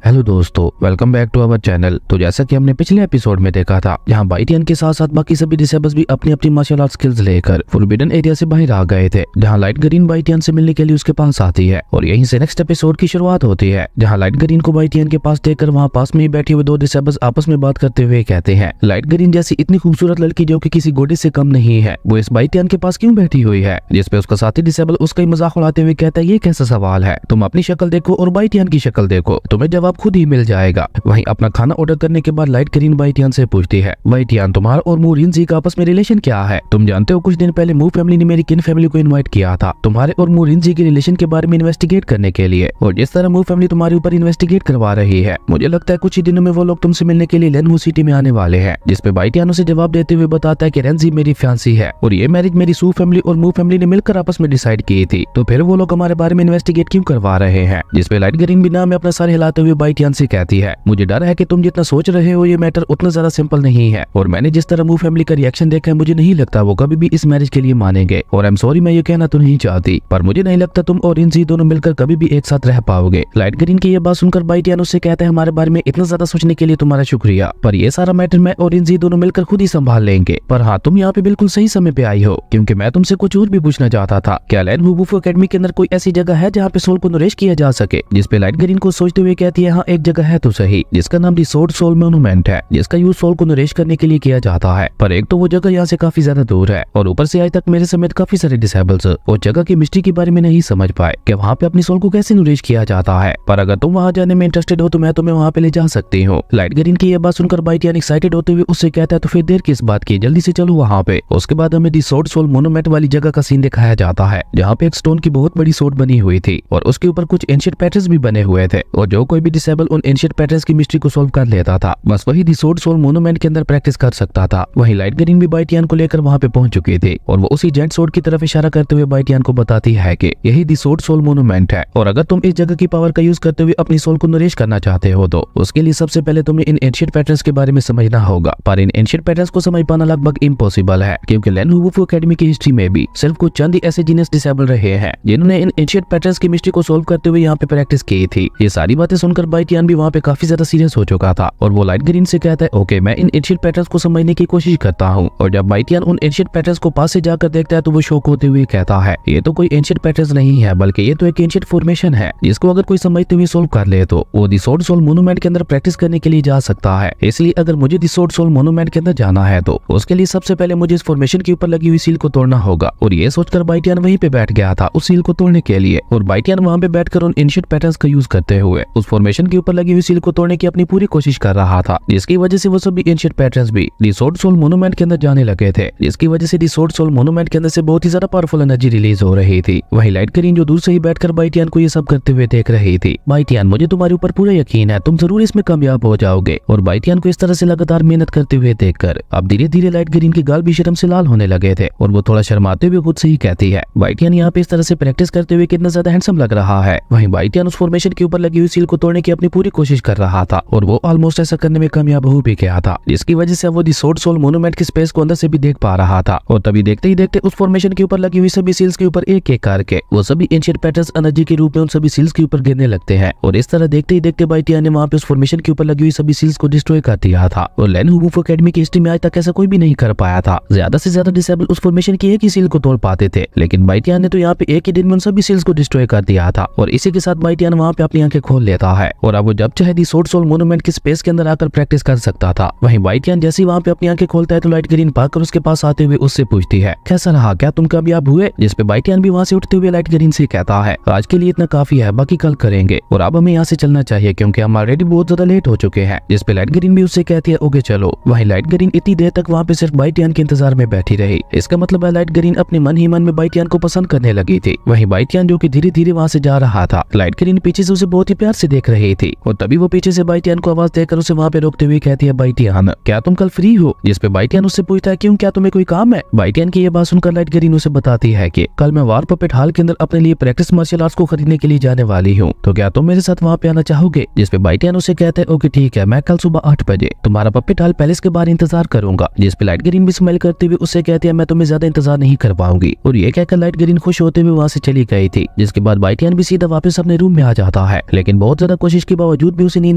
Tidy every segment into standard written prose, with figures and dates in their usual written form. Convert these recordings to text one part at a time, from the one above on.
Hello दोस्तों, welcome back to our channel. तो जैसा कि हमने पिछले एपिसोड में देखा था, यहाँ बाइटियन के साथ साथ बाकी सभी डिसेबल्स भी अपनी अपनी मार्शल आर्ट स्किल्स लेकर फॉरबिडन एरिया से बाहर आ गए थे, जहाँ लाइट ग्रीन बाइटियन से मिलने के लिए उसके पास आती है। और यहीं से नेक्स्ट एपिसोड की शुरुआत होती है, जहाँ लाइट ग्रीन को बाइटियन के पास देखकर वहाँ पास में ही बैठे हुए दो डिसेबल्स आपस में बात करते हुए कहते हैं, लाइट ग्रीन जैसी इतनी खूबसूरत लड़की जो कि किसी गोडेस से कम नहीं है, वो इस बाइटियन के पास क्यों बैठी हुई है? जिसपे उसका साथी डिसेबल उसका ही मजाक उड़ाते हुए कहता है, ये कैसा सवाल है, तुम अपनी शक्ल देखो और बाइटियन की शक्ल देखो, तुम्हें जवाब खुद ही मिल जाएगा। वहीं अपना खाना ऑर्डर करने के बाद लाइट ग्रीन बाइटियन से पूछती है, बाइटियन तुम्हारा और मू रिनजी का आपस में रिलेशन क्या है? तुम जानते हो कुछ दिन पहले मू फैमिली ने मेरी किन फैमिली को इनवाइट किया था तुम्हारे और मू रिनजी के रिलेशन के बारे में इन्वेस्टिगेट करने के लिए, और जिस तरह मू फैमिली तुम्हारे ऊपर इन्वेस्टिगेट करवा रही है, मुझे लगता है कुछ ही दिनों में वो लोग तुमसे मिलने के लिए लेनवू सिटी में आने वाले हैं। जिसपे बाइटियन उसे जवाब देते हुए बताता है कि रेंजी मेरी फियांसी है और ये मैरिज मेरी सू फैमिली और मू फैमिली ने मिलकर आपस में डिसाइड की थी, तो फिर वो लोग हमारे बारे में इन्वेस्टिगेट क्यों करवा रहे हैं? जिसपे लाइट ग्रीन बिना में अपना सर हिलाते हुए बाइटियन से कहती है, मुझे डर है कि तुम जितना सोच रहे हो ये मैटर उतना ज्यादा सिंपल नहीं है, और मैंने जिस तरह मू फैमिली का रिएक्शन देखा है, मुझे नहीं लगता वो कभी भी इस मैरिज के लिए मानेंगे। और आई एम सॉरी, मैं ये कहना तो नहीं चाहती, पर मुझे नहीं लगता तुम और रिनजी दोनों मिलकर कभी भी एक साथ रह पाओगे। लाइट ग्रीन की ये बात सुनकर बाइटियन उससे कहता है, हमारे बारे में इतना ज्यादा सोचने के लिए तुम्हारा शुक्रिया, पर ये सारा मैटर मैं और रिनजी दोनों मिलकर खुद ही संभाल लेंगे। पर हाँ, तुम यहाँ पे बिल्कुल सही समय पे आई हो, क्योंकि मैं तुमसे कुछ और भी पूछना चाहता था। क्या लेनवू वुफू एकेडमी के अंदर कोई ऐसी जगह है जहाँ पे सोल को नरेश किया जा सके? जिसपे लाइट ग्रीन को सोचते हुए कहती है, हाँ एक जगह है तो सही, जिसका नाम दी सोर्ड सोल मोन्यूमेंट है, जिसका यूज सोल को नरेश करने के लिए किया जाता है। पर एक तो वो जगह यहाँ से काफी ज्यादा दूर है, और ऊपर से आज तक मेरे समेत काफी सारे डिसेबल्स उस जगह की मिस्ट्री के बारे में नहीं समझ पाए कि वहाँ पे अपनी सोल को कैसे नरेश किया जाता है। पर अगर तुम वहाँ जाने में इंटरेस्टेड हो तो मैं तुम्हें वहाँ पे ले जा सकती हूँ। लाइट ग्रीन की ये बात सुनकर बाइटियन एक्साइटेड होते हुए उससे कहता है, तो फिर देर किस बात की, जल्दी से चलो वहाँ पे। उसके बाद हमें दी सोर्ड सोल मोन्यूमेंट वाली जगह का सीन दिखाया जाता है, जहाँ पे एक स्टोन की बहुत बड़ी सोर्ड बनी हुई थी और उसके ऊपर कुछ एंशिएंट पैटर्न्स भी बने हुए थे, और जो कोई भी डिसेबल उन एंशिएंट पैटर्न्स की मिस्ट्री को सोल्व कर लेता था, बस वही दी सोर्ड सोल मोन्यूमेंट के अंदर प्रैक्टिस कर सकता था। वहीं लाइट ग्रीन भी बाइटियन को लेकर वहाँ पे पहुंच चुकी थी, और वो उसी जेंट सोर्ड की तरफ इशारा करते हुए बाइटियन को बताती है कि यही दी सोर्ड सोल मोन्यूमेंट है, और अगर तुम इस जगह की पावर का यूज करते हुए अपनी सोल को नरेश करना चाहते हो तो उसके लिए सबसे पहले तुम्हें इन एंशिएंट पैटर्न्स के बारे में समझना होगा। पर इन एंशिएंट पैटर्न्स को समझ पाना लगभग इम्पॉसिबल है, क्योंकि लेनवू वुफू एकेडमी की हिस्ट्री में भी सिर्फ कुछ चंद ही ऐसे जीनियस डिसेबल रहे हैं जिन्होंने इन एंशिएंट पैटर्न्स की मिस्ट्री को सोल्व करते हुए यहाँ पे प्रैक्टिस की थी। ये सारी बातें सुनकर बाइटियन भी वहाँ पे काफी ज्यादा सीरियस हो चुका था, और वो लाइट ग्रीन से कहता है, ओके मैं इन एंशिएंट पैटर्न्स को समझने की कोशिश करता हूँ। और जब बाइटियन उन एंशिएंट पैटर्न्स को पास से जाकर देखता है तो वो शॉक होते हुए कहता है, ये तो कोई एंशिएंट पैटर्न्स नहीं है, बल्कि ये तो एक एंशिएंट फॉर्मेशन है, जिसको अगर कोई समझते हुए सोल्व कर ले तो वो दी सोर्ड सोल मोन्यूमेंट के अंदर प्रैक्टिस करने के लिए जा सकता है। इसलिए अगर मुझे दी सोर्ड सोल मोन्यूमेंट के अंदर जाना है तो उसके लिए सबसे पहले मुझे इस फॉर्मेशन के ऊपर लगी हुई सील को तोड़ना होगा। और ये सोचकर बाइटियन वहीं पे बैठ गया था उस सील को तोड़ने के लिए, और बाइटियन वहाँ पे बैठकर उन एंशिएंट पैटर्न्स का यूज करते हुए उस फॉर्मेशन के ऊपर लगी हुई सील को तोड़ने की अपनी पूरी कोशिश कर रहा था, जिसकी वजह से वो सभी एंशिएंट पैटर्न्स भी दी सोर्ड सोल मोन्यूमेंट के अंदर जाने लगे थे, जिसकी वजह से दी सोर्ड सोल मोन्यूमेंट के अंदर से बहुत ही ज्यादा पावरफुल एनर्जी रिलीज हो रही थी। वहीं लाइट ग्रीन जो दूर से ही बैठकर बाइटियन को ये सब करते हुए देख रही थी। बाइटियन मुझे तुम्हारे ऊपर पूरा यकीन है, तुम जरूर इसमें कामयाब हो जाओगे। और बाइटियन को इस तरह से लगातार मेहनत करते हुए देखकर अब धीरे धीरे लाइट ग्रीन की गाल भी शर्म से लाल होने लगे थे, और वो थोड़ा शर्माते हुए खुद से ही कहती है, बाइटियन यहाँ पे इस तरह से प्रैक्टिस करते हुए कितना ज्यादा हैंडसम लग रहा है। वहीं बाइटियन उस फॉर्मेशन के ऊपर लगी हुई सील को तोड़ने की अपनी पूरी कोशिश कर रहा था, और वो ऑलमोस्ट ऐसा करने में कामयाब हो भी गया था, जिसकी वजह से वो दी सोर्ड सोल मोन्यूमेंट की स्पेस को अंदर से भी देख पा रहा था। और तभी देखते ही देखते उस फॉर्मेशन के ऊपर लगी हुई सभी सील्स के ऊपर एक एक करके वो सभी एंशिएंट पैटर्न्स एनर्जी के रूप में उन सभी सील्स के ऊपर गिरने लगते हैं, और इस तरह देखते ही देखते बाइटियन ने वहाँ पे उस फॉर्मेशन के ऊपर लगी हुई सभी सील्स को डिस्ट्रॉय कर दिया था। और लेनवू वुफू एकेडमी की हिस्ट्री में आज तक ऐसा कोई भी नहीं कर पाया था। ज्यादा से ज्यादा डिसेबल उस फॉर्मेशन की एक ही सील को तोड़ पाते थे, लेकिन बाइटियन ने तो यहाँ पे एक ही दिन में उन सभी सील्स को डिस्ट्रॉय कर दिया था। और इसी के साथ बाइटियन वहाँ पे अपनी आंखें खोल लेता है, और अब वो जब चाहे दी सोर्ड सोल मोन्यूमेंट की स्पेस के अंदर आकर प्रैक्टिस कर सकता था। वहीं बाइटियन जैसे ही वहाँ पे अपनी आंखें खोलता है तो लाइट ग्रीन भागकर उसके पास आते हुए उससे पूछती है, कैसा रहा, क्या तुम कामयाब हुए? जिसपे बाइटियन भी वहाँ से उठते हुए लाइट ग्रीन से कहता है, आज के लिए इतना काफी है, बाकी कल करेंगे, और अब हमें यहाँ से चलना चाहिए क्योंकि हम ऑलरेडी बहुत ज्यादा लेट हो चुके हैं। जिसपे लाइट ग्रीन भी उससे कहती है, ओके चलो। वहीं लाइट ग्रीन इतनी देर तक वहाँ पे सिर्फ बाइटियन के इंतजार में बैठी रही। इसका मतलब है लाइट ग्रीन अपने मन ही मन में बाइटियन को पसंद करने लगी थी। वहीं बाइटियन जो कि धीरे धीरे वहाँ से जा रहा था, लाइट ग्रीन पीछे से उसे बहुत ही प्यार से देख रही थी, और तभी वो पीछे से बाइटियन को आवाज देकर उसे वहाँ पे रोकते हुए कहती है, बाइटियन क्या तुम कल फ्री हो? जिसपे बाइटियन उससे पूछता है, क्यों, क्या तुम्हें कोई काम है? बाइटियन की ये बात सुनकर लाइट ग्रीन उसे बताती है कि कल मैं वार पपेट हॉल के अंदर अपने लिए प्रैक्टिस मार्शल आर्ट्स को खरीदने के लिए जाने वाली हूँ, तो क्या तुम मेरे साथ वहाँ पे आना चाहोगे? जिसपे बाइटियन उसे कहते हैं, ओके ठीक है, मैं कल सुबह 8 बजे तुम्हारा पपेट हॉल पैलेस के बाहर इंतजार करूंगा। जिसपे लाइट ग्रीन भी स्माइल करते हुए उससे कहती है, मैं तुम्हें ज्यादा इंतजार नहीं कर पाऊंगी। और ये कहकर लाइट ग्रीन खुश होते हुए वहाँ से चली गई थी। जिसके बाद बाइटियन भी सीधा वापस अपने रूम में आ जाता है, लेकिन बहुत ज्यादा कोशिश कोशिश के बावजूद भी उसे नींद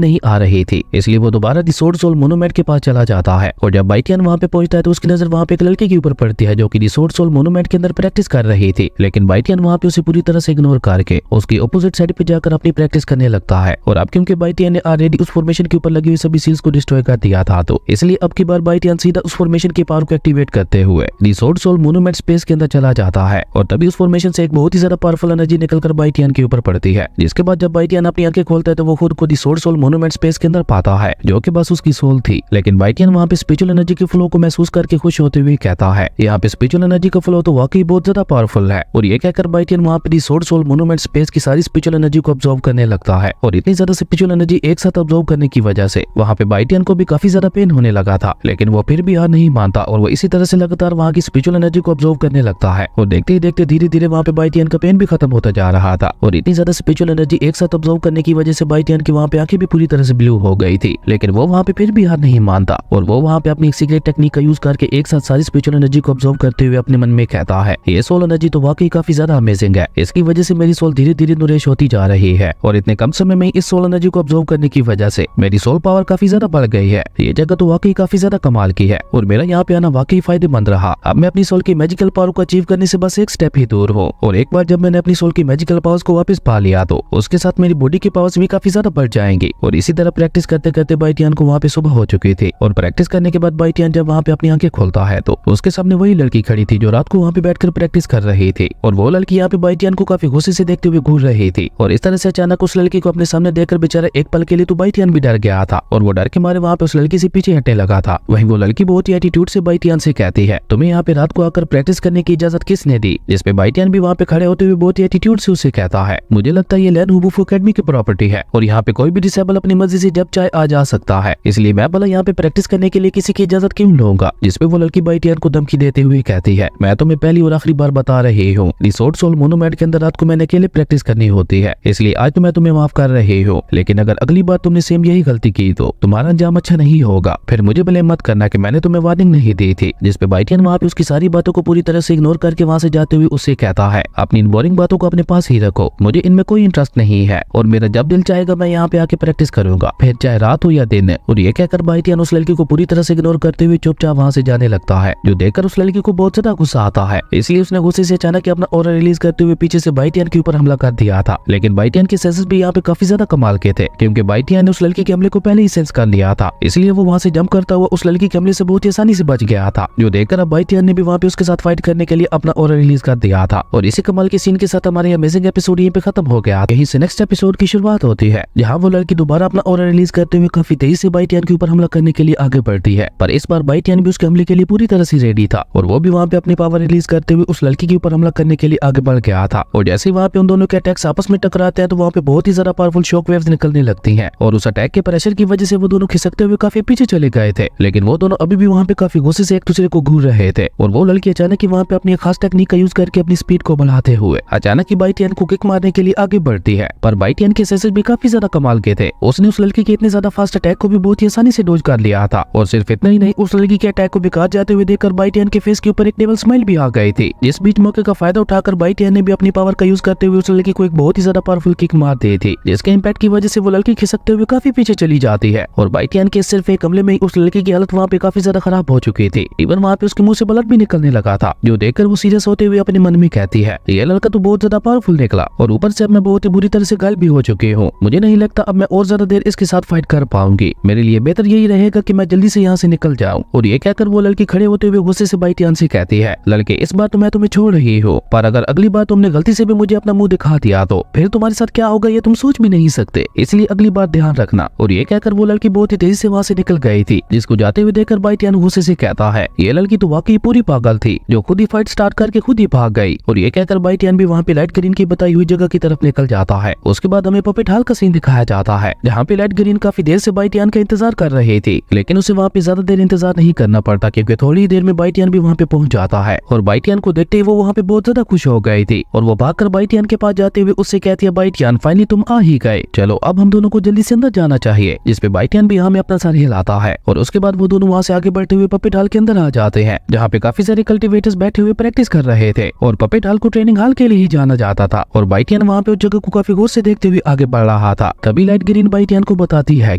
नहीं आ रही थी, इसलिए वो दोबारा दी सोर्ड सोल मोनोमेट के पास चला जाता है। और जब बाइटियन वहाँ पे पहुंचता है तो उसकी नजर वहाँ पे एक लड़के के ऊपर पड़ती है जो कि दी सोर्ड सोल मोनोमेट के अंदर प्रैक्टिस कर रही थी। लेकिन बाइटियन वहाँ पे उसे पूरी तरह से इग्नोर करके उसकी अपोजिट साइड पे जाकर अपनी प्रैक्टिस करने लगता है। और अब क्योंकि बाइटियन ने ऑलरेडी उस फॉर्मेशन के ऊपर लगी हुई सभी सील्स को डिस्ट्रॉय कर दिया था, तो इसलिए अब की बार बाइटियन सीधा उस फॉर्मेशन की पावर को एक्टिवेट करते हुए दी सोर्ड सोल मोनोमेट स्पेस के अंदर चला जाता है। और तभी उस फॉर्मेशन से एक बहुत ही ज्यादा पावरफुल एनर्जी निकलकर बाइटियन के ऊपर पड़ती है, जिसके बाद जब बाइटियन अपनी आंखें खोलता है तो वो खुद को दी सोर्ड सोल मोनोमेट स्पेस के अंदर पाता है जो कि बस उसकी सोल थी। लेकिन बाइटियन वहाँ पे स्पिरिचुअल एनर्जी के फ्लो को महसूस करके खुश होते हुए कहता है यहाँ पे स्पिरिचुअल एनर्जी का फ्लो तो वाकई बहुत ज्यादा पावरफुल है। और ये कहकर बाइटियन वहाँ पे दी सोर्ड सोल मोनोमेट स्पेस की सारी स्पिरिचुअल एनर्जी को ऑब्जर्व करने लगता है। और इतनी ज्यादा स्पिरिचुअल एनर्जी एक साथ ऑब्जर्व करने की वजह से वहाँ पे बाइटियन को भी काफी ज्यादा पेन होने लगा था, लेकिन वो फिर भी हार नहीं मानता और वो इसी तरह से लगातार वहाँ की स्पिरिचुअल एनर्जी को ऑब्जर्व करने लगता है। और देखते ही देखते धीरे धीरे वहाँ पे बाइटियन का पेन भी खत्म होता जा रहा था। और इतनी ज्यादा स्पिरिचुअल एनर्जी एक साथ ऑब्जर्व करने की वजह से बाइटियन की वहाँ पे आंखें भी पूरी तरह से ब्लू हो गई थी, लेकिन वो वहाँ पे फिर भी हार नहीं मानता और वो वहाँ पे अपनी एक सीक्रेट टेक्निक का यूज करके एक साथ सारी स्पिरिचुअल एनर्जी को ऑब्जर्व करते हुए अपने मन में कहता है ये सोल एनर्जी तो वाकई काफी ज्यादा अमेजिंग है, इसकी वजह से मेरी सोल धीरे धीरे नूरेश होती जा रही है। और इतने कम समय में इस सोल एनर्जी को ऑब्जर्व करने की वजह से मेरी सोल पावर काफी ज्यादा बढ़ गई है। ये जगह तो वाकई काफी ज्यादा कमाल की है और मेरा यहाँ पे आना वाकई फायदेमंद रहा। अब मैं अपनी सोल की मैजिकल पावर को अचीव करने से बस एक स्टेप ही दूर हूँ। और एक बार जब मैंने अपनी सोल की मैजिकल पावर्स को वापस पा लिया तो उसके साथ मेरी बॉडी की पावर्स भी काफी ज्यादा बढ़ जाएंगी। और इसी तरह प्रैक्टिस करते करते बाइटियन को वहाँ पे सुबह हो चुकी थी। और प्रैक्टिस करने के बाद बाइटियन जब वहाँ पे अपनी आंखें खोलता है तो उसके सामने वही लड़की खड़ी थी जो रात को वहाँ पे बैठकर प्रैक्टिस कर रही थी। और वो लड़की यहाँ पे बाइटियन को काफी गुस्से से देखते हुए घूर रही थी। और इस तरह से अचानक उस लड़की को अपने सामने देखकर बेचारा एक पल के लिए तो बाइटियन भी डर गया था और वो डर के मारे वहाँ पे उस लड़की से पीछे हटने लगा था। वहीं वो लड़की बहुत ही एटीट्यूड से बाइटियन से कहती है तुम्हें यहाँ पे रात को आकर प्रैक्टिस करने की इजाजत किसने दी, जिसपे बाइटियन भी वहाँ पे खड़े होते हुए बहुत ही एटीट्यूड से उसे कहता है मुझे लगता है ये लैन हुबुफू एकेडमी की प्रॉपर्टी है और यहाँ पे कोई भी डिसेबल अपनी मर्जी से जब चाहे आ जा सकता है, इसलिए मैं भला यहाँ पे प्रैक्टिस करने के लिए किसी की इजाजत क्यों लूंगा। जिसपे वो लड़की बाइटियन को धमकी देते हुए कहती है मैं तुम्हें पहली और आखिरी बार बता रही हूँ दी सोर्ड सोल मोनोमेट के अंदर रात को मैंने अकेले प्रैक्टिस करनी होती है, इसलिए आज तो मैं तुम्हें माफ कर रही हूँ, लेकिन अगर अगली बार तुमने सेम यही गलती की तो तुम्हारा अंजाम अच्छा नहीं होगा, फिर मुझे ब्लेम मत करना कि मैंने तुम्हें वार्निंग नहीं दी थी। जिसपे बाइटियन वहाँ पे उसकी सारी बातों को पूरी तरह से इग्नोर करके वहाँ से जाते हुए उससे कहता है अपनी इन बोरिंग बातों को अपने पास ही रखो, मुझे इनमें कोई इंटरेस्ट नहीं है और मेरा जब दिल चाहेगा मैं यहाँ पे आके प्रैक्टिस करूंगा, फिर चाहे रात हो या दिन। और ये कहकर बाइटियन उस लड़की को पूरी तरह से इग्नोर करते हुए चुपचाप वहाँ से जाने लगता है, जो देखकर उस लड़की को बहुत ज्यादा गुस्सा आता है। इसलिए उसने गुस्से से अचानक अपना ऑरा रिलीज करते हुए पीछे से बाइटियन के ऊपर हमला कर दिया था। लेकिन बाइटियन के सेंसेस भी यहाँ पे काफी ज्यादा कमाल के थे, क्योंकि बाइटियन ने उस लड़की के हमले को पहले ही सेंस कर लिया था, इसलिए वो वहाँ से जंप करता हुआ उस लड़की के हमले से बहुत ही आसानी से बच गया था। जो देखकर अब बाइटियन ने भी वहाँ पे उसके साथ फाइट करने के लिए अपना ऑरा रिलीज कर दिया था। और इसी कमाल के सीन के साथ हमारे अमेजिंग एपिसोड यहीं पे खत्म हो गया। यहीं से नेक्स्ट एपिसोड की शुरुआत होती है, जहाँ वो लड़की दोबारा अपना ऑरा रिलीज करते हुए काफी तेजी से बाइटियन के ऊपर हमला करने के लिए आगे बढ़ती है। पर इस बार बाइटियन भी उसके हमले के लिए पूरी तरह से रेडी था और वो भी वहाँ पे अपनी पावर रिलीज करते हुए उस लड़की के ऊपर हमला करने के लिए आगे बढ़ गया था। और जैसे ही वहाँ पे उन दोनों के अटैक्स आपस में टकराते हैं तो वहाँ पे बहुत ही ज्यादा पावरफुल शॉक वेव्स निकलने लगती हैं और उस अटैक के प्रेशर की वजह से वो दोनों खिसकते हुए काफी पीछे चले गए थे। लेकिन वो दोनों अभी भी वहाँ पे काफी गुस्से से एक दूसरे को घूर रहे थे और वो लड़की अचानक ही वहाँ पे अपनी खास टेक्निक का यूज करके अपनी स्पीड को बढ़ाते हुए अचानक ही बाइटियन को किक मारने के लिए आगे बढ़ती है। पर बाइटियन के सेंसेस भी काफी ज्यादा कमाल के थे, उसने उस लड़की के इतने ज्यादा फास्ट अटैक को भी बहुत ही आसानी से डोज कर लिया था। और सिर्फ इतना ही नहीं, उस लड़की के अटैक को बेकार जाते हुए देखकर बाइटियन के फेस के ऊपर एक डेविल स्माइल भी आ गई थी। इस बीच मौके का फायदा उठाकर बाइटियन ने भी अपनी पावर का यूज करते हुए उस लड़की को एक बहुत ही ज्यादा पावरफुल किक मार दी थी, जिसके इम्पैक्ट की वजह से वो लड़की खिसकते हुए काफी पीछे चली जाती है। और बाइटियन के सिर्फ एक हमले में ही उस लड़की की हालत वहाँ पे काफी ज्यादा खराब हो चुकी थी, इवन वहाँ पे उसके मुंह से ब्लड भी निकलने लगा था। जो देखकर वो सीरियस होते हुए अपने मन में कहती है ये लड़का तो बहुत ज्यादा पावरफुल निकला और ऊपर से अब मैं बहुत ही बुरी तरह से घायल भी हो चुकी हूँ, मुझे नहीं लगता अब मैं और ज्यादा देर इसके साथ फाइट कर पाऊंगी, मेरे लिए बेहतर यही रहेगा कि मैं जल्दी से यहाँ से निकल जाऊँ। और ये कहकर वो लड़की खड़े होते हुए गुस्से से बाइटियन से कहती है लड़के इस बार तो मैं तुम्हें छोड़ रही हूँ, पर अगर अगली बार तुमने गलती से भी मुझे अपना मुंह दिखा दिया तो फिर तुम्हारे साथ क्या होगा ये तुम सोच भी नहीं सकते, इसलिए अगली बार ध्यान रखना। और ये कहकर वो लड़की बहुत ही तेजी से वहाँ से निकल गई थी, जिसको जाते हुए देखकर बाइटियन गुस्से से कहता है ये लड़की तो वाकई पूरी पागल थी जो खुद ही फाइट स्टार्ट करके खुद ही भाग गई। और ये कहकर बाइटियन भी वहाँ पे लाइट ग्रीन की बताई हुई जगह की तरफ निकल जाता है। उसके बाद हमें पपेट हॉल का सीन दिखाया जाता है, जहाँ पे लाइट ग्रीन काफी देर से बाइटियन का इंतजार कर रही थी, लेकिन उसे वहाँ पे ज्यादा देर इंतजार नहीं करना पड़ता, क्योंकि थोड़ी देर में बाइटियन भी वहाँ पे पहुंच जाता है। और बाइटियन को देखते ही वो वहाँ पे बहुत ज्यादा खुश हो गई थी और वो भागकर बाइटियन के पास जाते हुए उससे कहती है बाइटियन फाइनली तुम आ ही गए, चलो अब हम दोनों को जल्दी से अंदर जाना चाहिए। जिसपे बाइटियन भी हमें अपना सर हिलाता है और उसके बाद वो दोनों वहाँ से आगे बढ़ते हुए पपेट हॉल के अंदर आ जाते हैं, जहाँ पे काफी सारे कल्टिवेटर्स बैठे हुए प्रैक्टिस कर रहे थे। और पपेट हॉल को ट्रेनिंग हॉल के लिए ही जाना जाता था और बाइटियन वहाँ पे उस जगह को काफी गौर से देखते हुए आगे बढ़ रहा रहा था। तभी लाइट ग्रीन बाइटियन को बताती है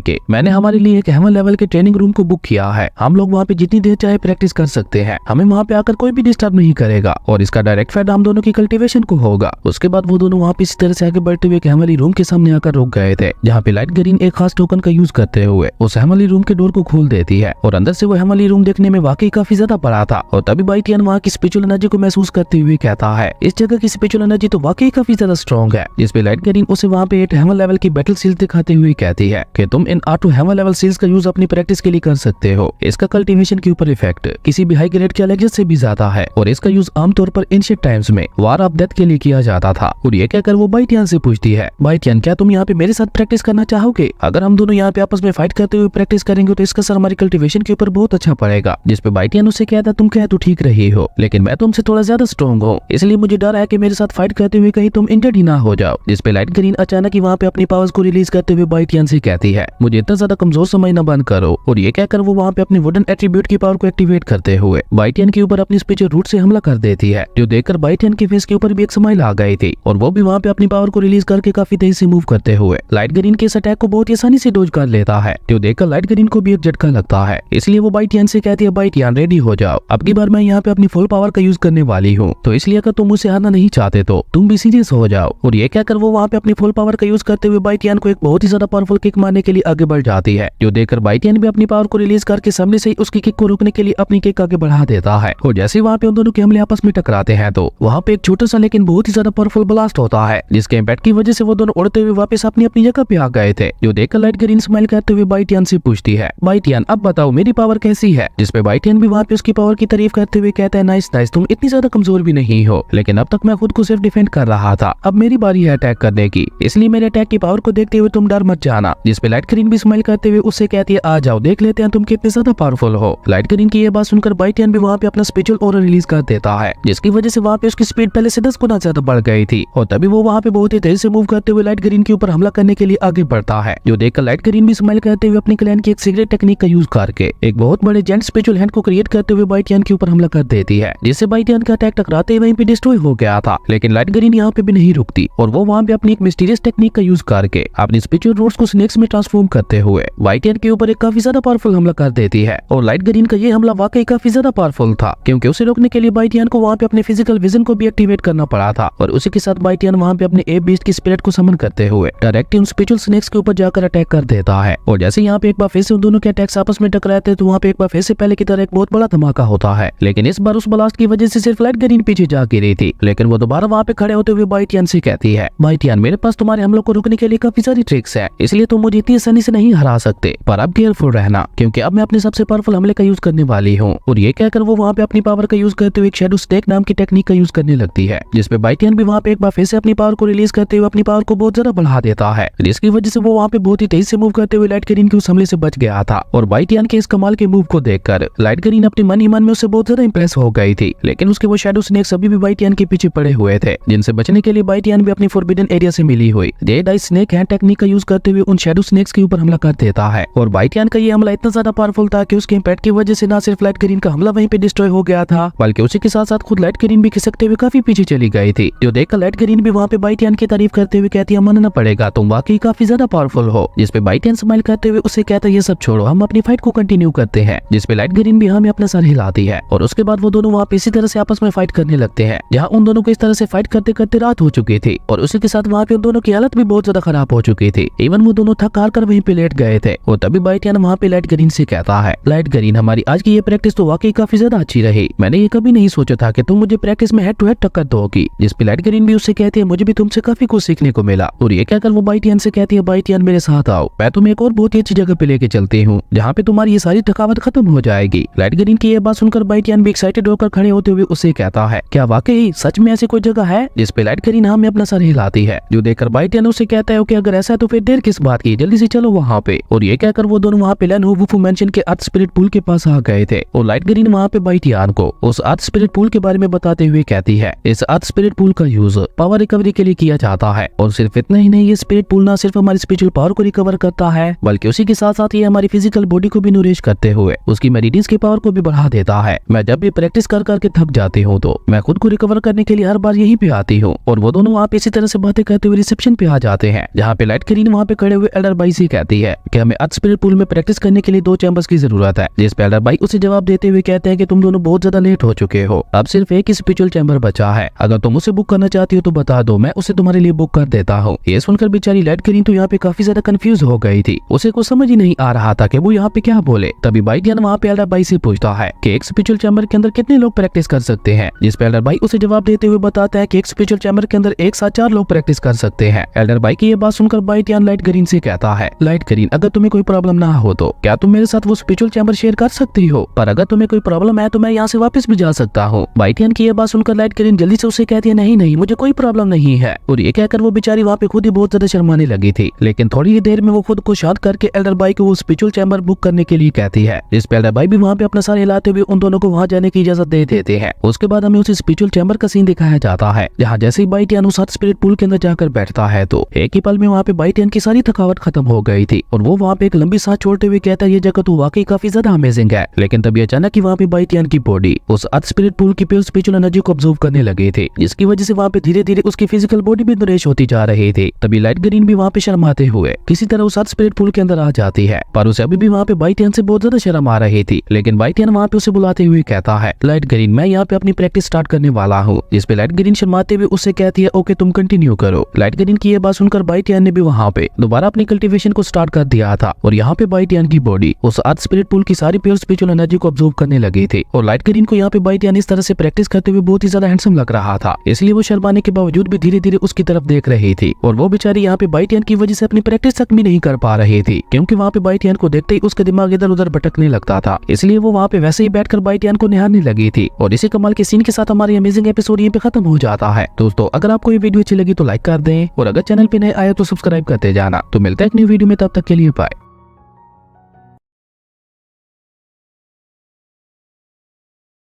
कि मैंने हमारे लिए एक हेवन लेवल के ट्रेनिंग रूम को बुक किया है। हम लोग वहाँ पे जितनी देर चाहे प्रैक्टिस कर सकते हैं। हमें वहाँ पे आकर कोई भी डिस्टर्ब नहीं करेगा और इसका डायरेक्ट फायदा हम दोनों की कल्टीवेशन को होगा। उसके बाद वो दोनों वहाँ पे इसी तरह से आगे बढ़ते हुए एक हेवनली रूम के सामने आकर रुक गए थे, जहाँ पे लाइट ग्रीन एक खास टोकन का यूज करते हुए उस हेवनली रूम के डोर को खोल देती है और अंदर से वो हेवनली रूम देखने में वाकई काफी ज्यादा बड़ा था। और तभी बाइटियन वहाँ की स्पिरिचुअल एनर्जी को महसूस करते हुए कहता है इस जगह की स्पिरिचुअल एनर्जी तो वाकई काफी ज्यादा स्ट्रॉन्ग है। जिसपे लाइट ग्रीन उसे वहाँ पे एक हेवन लेवल की बैटल सील दिखाते हुए कहती है कि तुम इन R2 हेवन लेवल सील्स का यूज अपनी प्रैक्टिस के लिए कर सकते हो। इसका कल्टीवेशन के ऊपर इफेक्ट किसी भी हाई ग्रेड के एलेक्जर से भी ज्यादा है और इसका यूज आमतौर पर एंशिएंट टाइम्स में वार ऑफ डेथ के लिए किया जाता था। और ये कहकर वो बाइटियन से पूछती है बाइटियन क्या तुम यहाँ पे मेरे साथ प्रैक्टिस करना चाहोगे? अगर हम दोनों यहाँ पे आपस में फाइट करते हुए प्रैक्टिस करेंगे तो इसका असर हमारी कल्टीवेशन के ऊपर बहुत अच्छा पड़ेगा। जिसपे बाइटियन उससे कहता तुम कह तो ठीक रही हो, लेकिन मैं तुमसे थोड़ा ज्यादा स्ट्रॉन्ग हूँ, इसलिए मुझे डर है कि मेरे साथ फाइट करते हुए कहीं तुम इंजर्ड ही ना हो जाओ। जिसपे लाइट ग्रीन अचानक ही वहाँ पे अपनी पावर्स को रिलीज करते हुए बाइटियन से कहती है मुझे इतना ज्यादा कमजोर समझना बंद करो। और ये कहकर वो वहाँ पे अपने वुडन एट्रीब्यूट की पावर को एक्टिवेट करते हुए बाइटियन के ऊपर अपनी स्पिरिचुअल रूट से हमला कर देती है, जो देखकर बाइटियन के फेस के ऊपर भी एक स्माइल आ गई थी और वो भी वहाँ पे अपनी पावर को रिलीज करके काफी तेजी से मूव करते हुए लाइट ग्रीन के इस अटैक को बहुत ही आसानी से डोज कर लेता है, जो देखकर लाइट ग्रीन को भी एक झटका लगता है। इसलिए वो बाइटियन से कहती है बाइटियन रेडी हो जाओ, अब की बार मैं यहाँ पे अपनी फुल पावर का यूज करने वाली हूँ, तो इसलिए अगर तुम मुझसे हारना नहीं चाहते तो तुम भी सीरियस हो जाओ। और ये कहकर वो वहाँ पे अपनी फुल पावर का यूज करते हुए बाइटियन को एक बहुत ही ज्यादा पावरफुल किक मारने के लिए आगे बढ़ जाती है, जो देखकर बाइटियन भी अपनी पावर को रिलीज करके सामने से ही उसकी किक को रोकने के लिए अपनी किक आगे बढ़ा देता है। और जैसे वहाँ पे उन दोनों के हमले आपस में टकराते हैं तो वहाँ पे एक छोटा सा लेकिन बहुत ही ज्यादा पावरफुल ब्लास्ट होता है, जिसके इम्पैक्ट की वजह से वो दोनों उड़ते हुए वापस अपनी अपनी जगह पे आ गए थे। जो देखकर लाइट ग्रीन स्माइल करते हुए बाइटियन से पूछती है बाइटियन अब बताओ मेरी पावर कैसी है? जिसपे बाइटियन भी वहाँ पे उसकी पावर की तारीफ करते हुए कहता है नाइस नाइस, तुम इतनी ज्यादा कमजोर भी नहीं हो, लेकिन अब तक मैं खुद को सिर्फ डिफेंड कर रहा था, अब मेरी बारी है अटैक करने की, इसलिए मेरे अटैक की पावर को देखते हुए तुम डर मत जाना। जिसपे लाइट ग्रीन भी स्माइल करते हुए उससे कहती है आ जाओ देख लेते हैं तुम कितने ज्यादा पावरफुल हो। लाइट ग्रीन की ये बात सुनकर बाइटियन भी वहाँ पे अपना स्पिरिचुअल ऑरा रिलीज कर देता है, जिसकी वजह से वहाँ पे उसकी स्पीड पहले से 10 गुना ज्यादा बढ़ गई थी। और तभी वो वहाँ पे बहुत ही तेजी से मूव करते हुए लाइट ग्रीन के ऊपर हमला करने के लिए आगे बढ़ता है, जो देखकर लाइट ग्रीन भी स्माइल करते हुए अपनी क्लैन की एक सीक्रेट टेक्निक का यूज करके एक बहुत बड़े जेंट स्पिरिचुअल हैंड को क्रिएट करते हुए बाइटियन के ऊपर हमला कर देती है, जिससे बाइटियन का अटैक टकराते वहीं पे डिस्ट्रॉय हो गया था। लेकिन लाइट ग्रीन यहाँ पे भी नहीं रुकती और वो वहाँ पे अपनी एक मिस्टीरियस टेक्निक का यूज करके अपनी स्पिरिचुअल रूट्स को स्नेक्स में ट्रांसफॉर्म करते हुए बाइटियन के ऊपर एक काफी ज्यादा पावरफुल हमला कर देती है। और लाइट ग्रीन का ये हमला वाकई काफी ज्यादा पावरफुल था, क्योंकि उसे रोकने के लिए बाइटियन को वहाँ पे अपने फिजिकल विजन को भी एक्टिवेट करना पड़ा था। और उसी के साथ बाइटियन वहाँ पे अपने एप बीस्ट की स्पिरिट को समन करते हुए डायरेक्टली उन स्पिरिचुअल स्नेक्स के ऊपर जाकर अटैक कर देता है। और जैसे यहाँ पे एक बार फिर से उन दोनों के अटैक्स आपस में टकराते हैं तो वहाँ पे एक बार फिर से पहले की तरह एक बहुत बड़ा धमाका होता है, लेकिन इस बार उस ब्लास्ट की वजह से सिर्फ लाइट ग्रीन पीछे जा गिरी थी। लेकिन वो दोबारा वहाँ पे खड़े होते हुए बाइटियन से कहती है बाइटियन मेरे पास तुम्हारे हमलों को रोकने के लिए काफी सारी ट्रिक्स है, इसलिए तुम मुझे इतनी आसानी से नहीं हरा सकते, पर अब केयरफुल रहना क्योंकि अब मैं अपने सबसे पावरफुल हमले का यूज करने वाली हूँ। और ये कहकर वो वहाँ पे अपनी पावर का यूज करते हुए एक शैडो स्नेक नाम की टेक्निक का यूज करने लगती है, जिसपे बाइटियन भी वहाँ पे एक बार फिर से अपनी पावर को रिलीज करते हुए अपनी पावर को बहुत ज्यादा बढ़ा देता है, जिसकी वजह से वो वहाँ पे बहुत ही तेज से मूव करते हुए लाइट ग्रीन के उस हमले से बच गया था। और बाइटियन के इस कमाल के मूव को देखकर लाइट ग्रीन अपने मन ही मन में उससे बहुत ज्यादा इंप्रेस हो गई थी, लेकिन उसके वो शैडो स्नेक्स अभी भी बाइटियन के पीछे पड़े हुए थे, जिनसे बचने के लिए बाइटियन भी अपनी फॉरबिडन एरिया से मिली हुई डेड आई स्नेक हैंड टेक्निक का यूज करते हुए उन शैडो स्नेक्स के ऊपर हमला कर देता है। और बाइटियन का ये हमला इतना ज्यादा पावरफुल था कि उसके इम्पैक्ट की वजह से न सिर्फ लाइट ग्रीन का हमला वहीं पे डिस्ट्रॉय हो गया था, बल्कि उसी के साथ साथ खुद लाइट ग्रीन भी खिसकते हुए काफी पीछे चली गई थी। जो देखकर लाइट ग्रीन भी वहाँ पे बाइटियन की तारीफ करते हुए कहती है मानना पड़ेगा तुम वाकई काफी ज्यादा पावरफुल हो। जिसपे बाइटियन स्माइल करते हुए उसे कहता है ये सब छोड़ो हम अपनी फाइट को कंटिन्यू करते हैं। जिसपे लाइट ग्रीन भी हमें अपना सर हिलाती है और उसके बाद वो दोनों वहाँ पे इसी तरह से आपस में फाइट करने लगते हैं, जहाँ उन दोनों को इस तरह से फाइट करते करते रात हो चुकी थी और उसी के साथ वहाँ पे उन दोनों की हालत भी बहुत ज्यादा खराब हो चुकी थी। इवन वो दोनों थक हार कर वहीं पे लेट गए थे। और तभी बाइटियन वहाँ पे लाइट ग्रीन से कहता है लाइट ग्रीन हमारी आज की ये प्रैक्टिस तो वाकई काफी ज्यादा अच्छी रही, मैंने ये कभी नहीं सोचा था कि तुम मुझे प्रैक्टिस में हेड टू हेड टक्कर दोगी। जिसपे लाइट ग्रीन भी उससे कहती है मुझे भी तुमसे काफी कुछ सीखने को मिला। और ये कहकर वो बाइटियन से कहती है बाइटियन मेरे साथ आओ, मैं तुम्हें एक और बहुत ही अच्छी जगह पे लेके चलती हूँ जहाँ पे तुम्हारी ये सारी थकावट खत्म हो जाएगी। लाइट ग्रीन की ये बात सुनकर बाइटियन भी एक्साइटेड होकर खड़े होते हुए उसे कहता है क्या वाकई सच में ऐसी कोई जगह है? जिसपे लाइट ग्रीन हमें अपना सर हिलाती है। जो देखकर बाइटियन उसे कहता है कि अगर ऐसा है तो फिर देर किस बात की, जल्दी से चलो वहाँ पे। और ये कहकर वो दोनों वहाँ पे लैनवुफू मेंशन के अर्थ स्पिरिट पूल के पास आ गए थे। और लाइट ग्रीन वहाँ पे बाइटियन को उस अर्थ स्पिरिट पूल के बारे में बताते हुए कहती है इस अर्थ स्पिरिट पूल का यूज पावर रिकवरी के लिए किया जाता है। और सिर्फ इतना ही नहीं, ये स्पिरिट पूल न सिर्फ हमारी स्पिरिचुअल पावर को रिकवर करता है बल्कि उसी के साथ साथ ये हमारी फिजिकल बॉडी को भी नूरिश करते हुए उसकी मेडिटेशन की पावर को भी बढ़ा देता है। मैं जब भी प्रैक्टिस कर करके थक जाती हूँ तो मैं खुद को रिकवर करने के लिए हर बार यहीं पे आती हूँ। और वो दोनों वहाँ पे इसी तरह से बातें करते हुए रिसेप्शन पे आ जाते हैं, हैं, जहाँ पे लाइट ग्रीन वहाँ पे खड़े हुए एल्डर बाई से कहती है कि हमें अर्थ स्पिरिट पूल में प्रैक्टिस करने के लिए 2 चैम्बर्स की जरूरत है, जिस पे एल्डर बाई उसे जवाब देते हुए कहते हैं कि तुम दोनों बहुत ज्यादा लेट हो चुके हो, अब सिर्फ एक ही स्पिरिचुअल चैम्बर बचा है, अगर तुम उसे बुक करना चाहती हो तो बता दो, मैं उसे तुम्हारे लिए बुक कर देता हूँ। ये सुनकर बेचारी लाइट ग्रीन तो यहाँ पे काफी ज्यादा कंफ्यूज हो गई थी, उसे कुछ समझ ही नहीं आ रहा था कि वो यहाँ पे क्या बोले। तभी बाइटियन वहाँ पे एल्डर बाई से पूछता है कि एक स्पिरिचुअल चैम्बर के अंदर कितने लोग प्रैक्टिस कर सकते हैं, जिस पे एल्डर बाई उसे जवाब देते हुए बताता है कि एक स्पिरिचुअल चैम्बर के अंदर एक साथ 4 लोग प्रैक्टिस कर सकते हैं। एल्डर बाई की ये बात सुनकर बाइटियन लाइट ग्रीन से कहता है, लाइट ग्रीन अगर तुम्हें कोई प्रॉब्लम ना हो तो क्या तुम मेरे साथ वो स्पिरिचुअल चैम्बर शेयर कर सकती हो, पर अगर तुम्हें कोई प्रॉब्लम है तो मैं यहाँ से वापस भी जा सकता हूँ। बाइटियन की ये बात सुनकर लाइट ग्रीन जल्दी से उसे कहती है, नहीं नहीं मुझे कोई प्रॉब्लम नहीं है, और ये कहकर वो बेचारी वहाँ पे खुद ही बहुत ज्यादा शर्माने लगी थी। लेकिन थोड़ी ही देर में वो खुद को शांत करके एल्डर बाई को वो स्पिरिचुअल चैम्बर बुक करने के लिए कहती है, जिस पे एल्डर बाई भी वहाँ पे अपना सर हिलाते हुए उन दोनों को वहाँ जाने की इजाजत दे देते हैं। उसके बाद हमें उस स्पिरिचुअल चैम्बर का सीन दिखाया जाता है, जहाँ जैसे ही बाइटियन उस स्पिरिट पूल के अंदर जाकर बैठता है तो एक ही पल में वहाँ पे बाइटियन की सारी थकावट खत्म हो गई थी, और वो वहाँ पे एक लंबी सांस छोड़ते हुए कहता है, ये जगह तो वाकई काफी ज्यादा अमेजिंग है। लेकिन तभी अचानक ही वहाँ पे बाइटियन की बॉडी उस अर्थ स्पिरिट पूल की प्योर स्पिरिचुअल एनर्जी को ऑब्जर्व करने लगी थी, जिसकी वजह से वहाँ पे धीरे धीरे उसकी फिजिकल बॉडी भी नरेश होती जा रही थी। तभी लाइट ग्रीन भी वहाँ पे शर्माते हुए किसी तरह उस अर्थ स्पिरिट पूल के अंदर आ जाती है, पर उसे अभी भी वहाँ पे बाइटियन से बहुत ज्यादा शर्म आ रही थी। लेकिन बाइटियन वहाँ पे उसे बुलाते हुए कहता है, लाइट ग्रीन मैं यहाँ पे अपनी प्रैक्टिस स्टार्ट करने वाला हूँ, जिस पे लाइट ग्रीन शर्माते हुए उससे कहती है, ओके तुम कंटिन्यू करो। लाइट ग्रीन की ये बात सुनकर बाइटियन ने भी वहाँ पे दोबारा अपनी कल्टीवेशन को स्टार्ट कर दिया था, और यहाँ पे बाइटियन की बॉडी उस अर्थ स्पिरिट पूल की सारी प्योर स्पिरिचुअल एनर्जी को ऑब्जर्व करने लगी थी, और लाइट ग्रीन को यहाँ पे बाइटियन इस तरह से प्रैक्टिस करते हुए बहुत ही ज्यादा हैंडसम लग रहा था, इसलिए वो शर्माने के बावजूद भी धीरे धीरे उसकी तरफ देख रही थी। और वो बेचारी यहाँ पे बाइटियन की वजह से अपनी प्रैक्टिस तक भी नहीं कर पा रही थी, क्योंकि वहाँ पे बाइटियन को देखते ही उसका दिमाग इधर उधर भटकने लगता था, इसलिए वो वहाँ पे वैसे ही बैठकर बाइटियन को निहारने लगी थी। और इसी कमाल के सीन के साथ हमारी अमेजिंग एपिसोड यहीं पे खत्म हो जाता है। दोस्तों अगर आपको ये वीडियो अच्छी लगी तो लाइक कर दें, और अगर चैनल पे नए आए तो सब्सक्राइब करते जाना। तो मिलते हैं एक न्यू वीडियो में, तब तक के लिए बाय।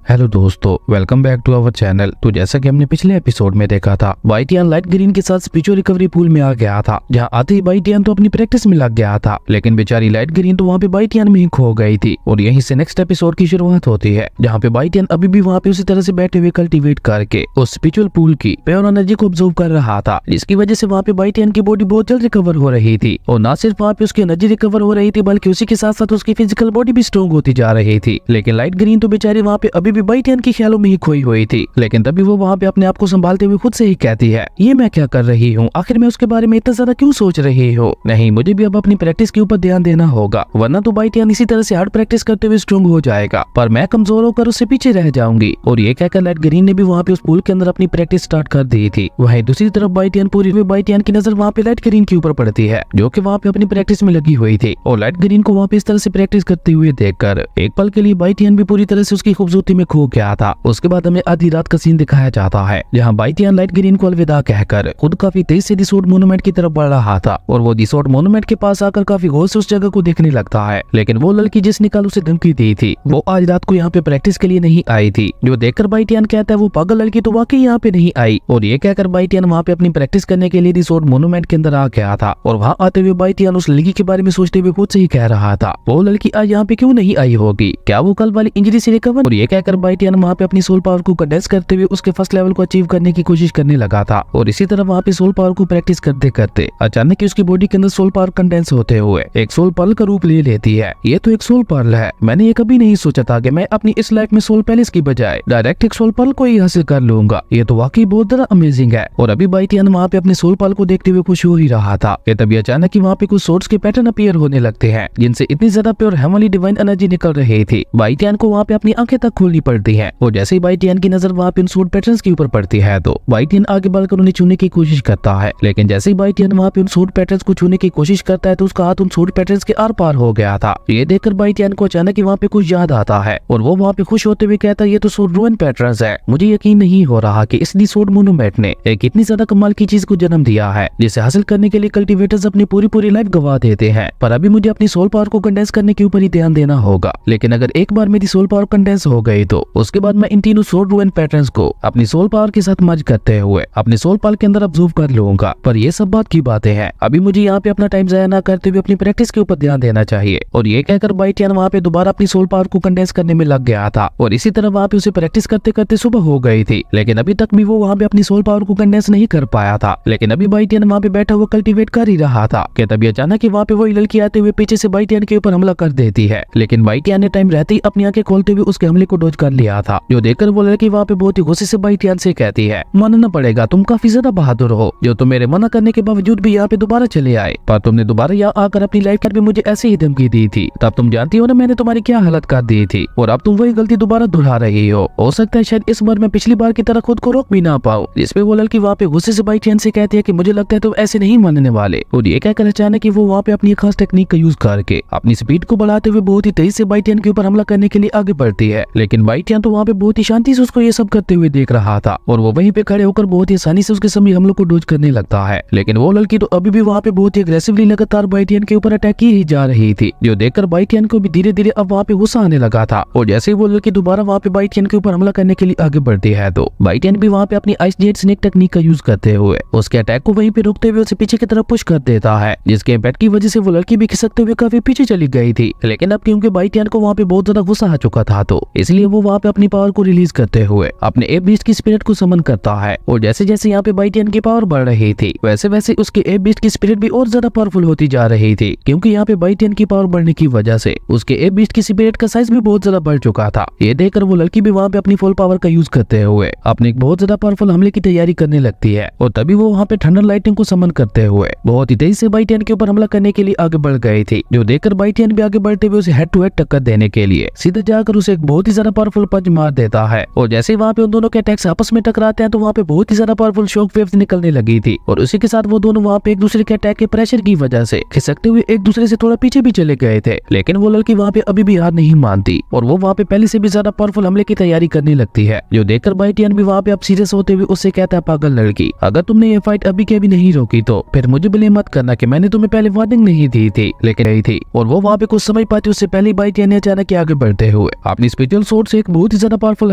हेलो दोस्तों, welcome back to our channel. तो जैसा कि हमने पिछले एपिसोड में देखा था, बाइटियन लाइट ग्रीन के साथ स्पिरिचुअल रिकवरी पूल में आ गया था, जहां आते ही बाइटियन तो अपनी प्रैक्टिस में लग गया था, लेकिन बेचारी लाइट ग्रीन तो वहां पे बाइटियन में ही खो गई थी। और यहीं से नेक्स्ट एपिसोड की शुरुआत होती है, जहां पे बाइटियन अभी भी वहां पे उसी तरह से बैठे हुए कल्टीवेट करके उस स्पिरिचुअल पूल की प्योर एनर्जी को ऑब्जर्व कर रहा था, जिसकी वजह से वहां पे बाइटियन की बॉडी बहुत जल्द रिकवर हो रही थी। और न सिर्फ वहां पे उसकी एनर्जी रिकवर हो रही थी, बल्कि उसी के साथ साथ उसकी फिजिकल बॉडी भी स्ट्रॉन्ग होती जा रही थी। लेकिन लाइट ग्रीन तो बेचारी वहां पे अभी भी बाइटियन की ख्यालों में ही खोई हुई थी। लेकिन तभी वो वहाँ पे अपने आप को संभालते हुए खुद से ही कहती है, ये मैं क्या कर रही हूँ, आखिर मैं उसके बारे में इतना ज्यादा क्यों सोच रही हूँ। नहीं, मुझे भी अब अपनी प्रैक्टिस के ऊपर ध्यान देना होगा, वरना तो बाइटियन इसी तरह से हार्ड प्रैक्टिस करते हुए स्ट्रॉन्ग हो जाएगा, पर मैं कमजोर होकर उससे पीछे रह जाऊंगी। और ये कहकर लाइट ग्रीन ने भी वहाँ पे उस पूल के अंदर अपनी प्रैक्टिस स्टार्ट कर दी थी। वहीं दूसरी तरफ बाइटियन पूरी हुई बाइटियन की नजर वहाँ पे लाइट ग्रीन के ऊपर पड़ती है, जो कि वहाँ पे अपनी प्रैक्टिस में लगी हुई थी। और लाइट ग्रीन को वहाँ पे इस तरह से प्रैक्टिस करते हुए देखकर एक पल के लिए बाइटियन भी पूरी तरह से उसकी खूबसूरती में खो गया था। उसके बाद हमें आधी रात का सीन दिखाया जाता है, जहां बाइटियन लाइट ग्रीन को अलविदा कहकर खुद काफी तेज से दिसोट मोन्यूमेंट की तरफ बढ़ रहा था, और वो दिसोट मोन्यूमेंट के पास आकर काफी गौर से उस जगह को देखने लगता है। लेकिन वो लड़की जिसने कल उसे धमकी दी थी, वो आज रात को यहाँ पे प्रैक्टिस के लिए नहीं आई थी, जो देखकर बाइटियन कहता है, वो पागल लड़की तो वाकई यहाँ पे नहीं आई। और ये कहकर बाइटियन वहाँ पे अपनी प्रैक्टिस करने के लिए दिसोट मोन्यूमेंट के अंदर आ गया था। और वहाँ आते हुए बाइटियन उस लड़की के बारे में सोचते हुए खुद से ही कह रहा था, वो लड़की आज यहाँ पे क्यों नहीं आई होगी, क्या वो कल वाली इंजरी से रिकवर। और ये कहकर बाइटियन वहाँ पे अपनी सोल पावर को कंडेंस करते हुए उसके फर्स्ट लेवल को अचीव करने की कोशिश करने लगा था। और इसी तरह वहाँ पे सोल पावर को प्रैक्टिस करते करते अचानक ही उसकी बॉडी के अंदर सोल पावर कंडेंस होते हुए एक सोल पर्ल का रूप ले लेती है। ये तो एक सोल पर्ल है, मैंने ये कभी नहीं सोचा था कि मैं अपनी इस लाइफ में सोल पैलेस की बजाय डायरेक्ट एक सोल पर्ल को ही हासिल कर लूंगा। ये तो वाकई बहुत ज्यादा अमेजिंग है। और अभी बाइटियन वहाँ पे अपने सोल पर्ल को देखते हुए खुश हो ही रहा था कि तभी अचानक ही वहाँ पे कुछ सोर्स के पैटर्न अपीयर होने लगते हैं, जिनसे इतनी ज्यादा प्योर हेवनली डिवाइन एनर्जी निकल रही थी। बाइटियन को वहाँ पे अपनी आंखें तक खोलनी पड़ती है, और जैसे ही बाइटियन की नजर वहाँ पे उन सोल पैटर्न्स के ऊपर पड़ती है तो बाइटियन आगे बढ़कर उन्हें छूने की कोशिश करता है। लेकिन जैसे ही बाइटियन वहाँ पे उन सोल पैटर्न्स को छूने की कोशिश करता है तो उसका हाथ उन सोल पैटर्न्स के आर पार हो गया था। ये देखकर बाइटियन को अचानक ही वहाँ पे कुछ याद आता है, और वो वहाँ पे खुश होते हुए कहता है, ये तो सोल रूइन पैटर्न्स है। मुझे यकीन नहीं हो रहा कि इस दिसोट मोन्यूमेंट ने एक इतनी ज्यादा कमाल की चीज को जन्म दिया है, जिसे हासिल करने के लिए कल्टीवेटर्स अपनी पूरी लाइफ गवा देते हैं। पर अभी मुझे अपनी सोल पावर को कंडेंस करने के ऊपर ही ध्यान देना होगा। लेकिन अगर एक बार मेरी सोल पावर कंडेंस हो गई तो उसके बाद मैं इन तीनों सोल रूइन पैटर्न्स को अपनी सोल पावर के साथ मर्ज करते हुए अपने सोल पावर के अंदर ऑब्जर्व कर लूंगा। पर ये सब बात की बातें हैं, अभी मुझे यहाँ पे अपना टाइम जाया ना करते हुए अपनी प्रैक्टिस के ऊपर ध्यान देना चाहिए। और ये कहकर बाइटियन वहाँ पे दोबारा अपनी सोल पावर को कंडेंस करने में लग गया था और इसी तरह वहाँ पे उसे प्रैक्टिस करते करते सुबह हो गई थी, लेकिन अभी तक भी वो वहाँ पे अपनी सोल पावर को कंडेंस नहीं कर पाया था। लेकिन अभी बाइटियन वहाँ पे बैठा हुआ कल्टीवेट कर ही रहा था कि तभी अचानक वहाँ पे वही लड़की आते हुए पीछे से बाइटियन के ऊपर हमला कर देती है। लेकिन बाइटियन ने टाइम रहते ही अपनी आंखें खोलते हुए उसके हमले को डॉज कर लिया था, जो देखकर वो लड़की वहाँ पे बहुत ही गुस्से से बाइटियन से कहती है, मानना पड़ेगा तुम काफी ज्यादा बहादुर हो, जो तुम मेरे मना करने के बावजूद भी यहाँ पे दोबारा चले आए। पर तुमने दोबारा यहाँ आकर अपनी लाइफ में मुझे ऐसे ही धमकी दी थी, तब तुम जानती हो ना मैंने तुम्हारी क्या हालत कर दी थी, और अब तुम वही गलती दोबारा दोहरा रही हो सकता है शायद इस बार मैं पिछली बार की तरह खुद को रोक भी ना पाऊं। जिसपे वो लड़की वहाँ पे गुस्से से बाइटियन से कहती है कि मुझे लगता है तुम ऐसे नहीं मानने वाले। और ये कहकर अचानक वो वहाँ पे अपनी खास टेक्निक का यूज करके अपनी स्पीड को बढ़ाते हुए बहुत ही तेजी से बाइटियन के ऊपर हमला करने के लिए आगे बढ़ती है। लेकिन बाइटियन तो वहाँ पे बहुत ही शांति से उसको ये सब करते हुए देख रहा था और वो वहीं पे खड़े होकर बहुत ही आसानी से उसके सभी हमलों को डोज करने लगता है। लेकिन वो लड़की तो अभी भी वहाँ पे बहुत ही अग्रेसिवली लगातार बाइटियन के ऊपर अटैक की ही जा रही थी, जो देखकर बाइटियन को भी धीरे धीरे अब वहाँ पे गुस्सा आने लगा था। और जैसे ही वो लड़की दोबारा वहाँ पे बाइटियन के ऊपर हमला करने के लिए आगे बढ़ती है तो बाइटियन भी वहाँ पे अपनी आइस जेट स्नेक टेक्निक का यूज करते हुए उसके अटैक को वहीं पे रोकते हुए उसे पीछे की तरफ पुश कर देता है, जिसके इम्पैक्ट की वजह से वो लड़की भी खिसकते हुए काफी पीछे चली गई थी। लेकिन अब क्योंकि बाइटियन को वहाँ पे बहुत ज्यादा गुस्सा आ चुका था तो इसलिए वो वहाँ पे अपनी पावर को रिलीज करते हुए अपने एप बीस्ट की स्पिरिट को समन करता है। और जैसे जैसे यहाँ पे बाइटियन की पावर बढ़ रही थी वैसे वैसे उसके एप बीस्ट की स्पिरिट भी और ज्यादा पावरफुल होती जा रही थी, क्योंकि यहाँ पे बाइटियन की पावर बढ़ने की वजह से उसके एप बीस्ट की स्पिरिट का साइज भी बहुत ज्यादा बढ़ चुका था। ये देखकर वो लड़की भी वहाँ पे अपनी फुल पावर का यूज करते हुए अपने एक बहुत ज्यादा पावरफुल हमले की तैयारी करने लगती है। और तभी वो वहाँ पे थंडर लाइटिंग को समन करते हुए बहुत ही तेजी से बाइटियन के ऊपर हमला करने के लिए आगे बढ़ गई थी, जो देखकर बाइटियन भी आगे बढ़ते हुए उसे हेड टू हेड टक्कर देने के लिए सीधा जाकर उसे एक बहुत ही ज्यादा पावरफुल पंच मार देता है। और जैसे ही वहाँ पे उन दोनों के अटैक्स आपस में टकराते हैं तो वहाँ पे बहुत ही ज्यादा पावरफुल शॉक वेव्स निकलने लगी थी और उसी के साथ वो दोनों वहाँ पे एक दूसरे के अटैक के प्रेशर की वजह से खिसकते हुए एक दूसरे से थोड़ा पीछे भी चले गए थे। लेकिन वो लड़की वहाँ पे अभी भी हार नहीं मानती और वो वहाँ पे पहले से भी ज्यादा पावरफुल हमले की तैयारी करने लगती है, जो देखकर बाइटियन भी वहाँ पे अब सीरियस होते हुए उससे कहता है, पागल लड़की, अगर तुमने ये फाइट अभी के अभी नहीं रोकी तो फिर मुझे ब्लेम मत करना कि मैंने तुम्हें पहले वार्निंग नहीं दी थी, लेकिन नहीं थी। और वो वहाँ पे कुछ समझ पाती उससे पहले बाइटियन ने अचानक आगे बढ़ते हुए अपनी स्पेशल सोर्ड से एक बहुत ही ज्यादा पावरफुल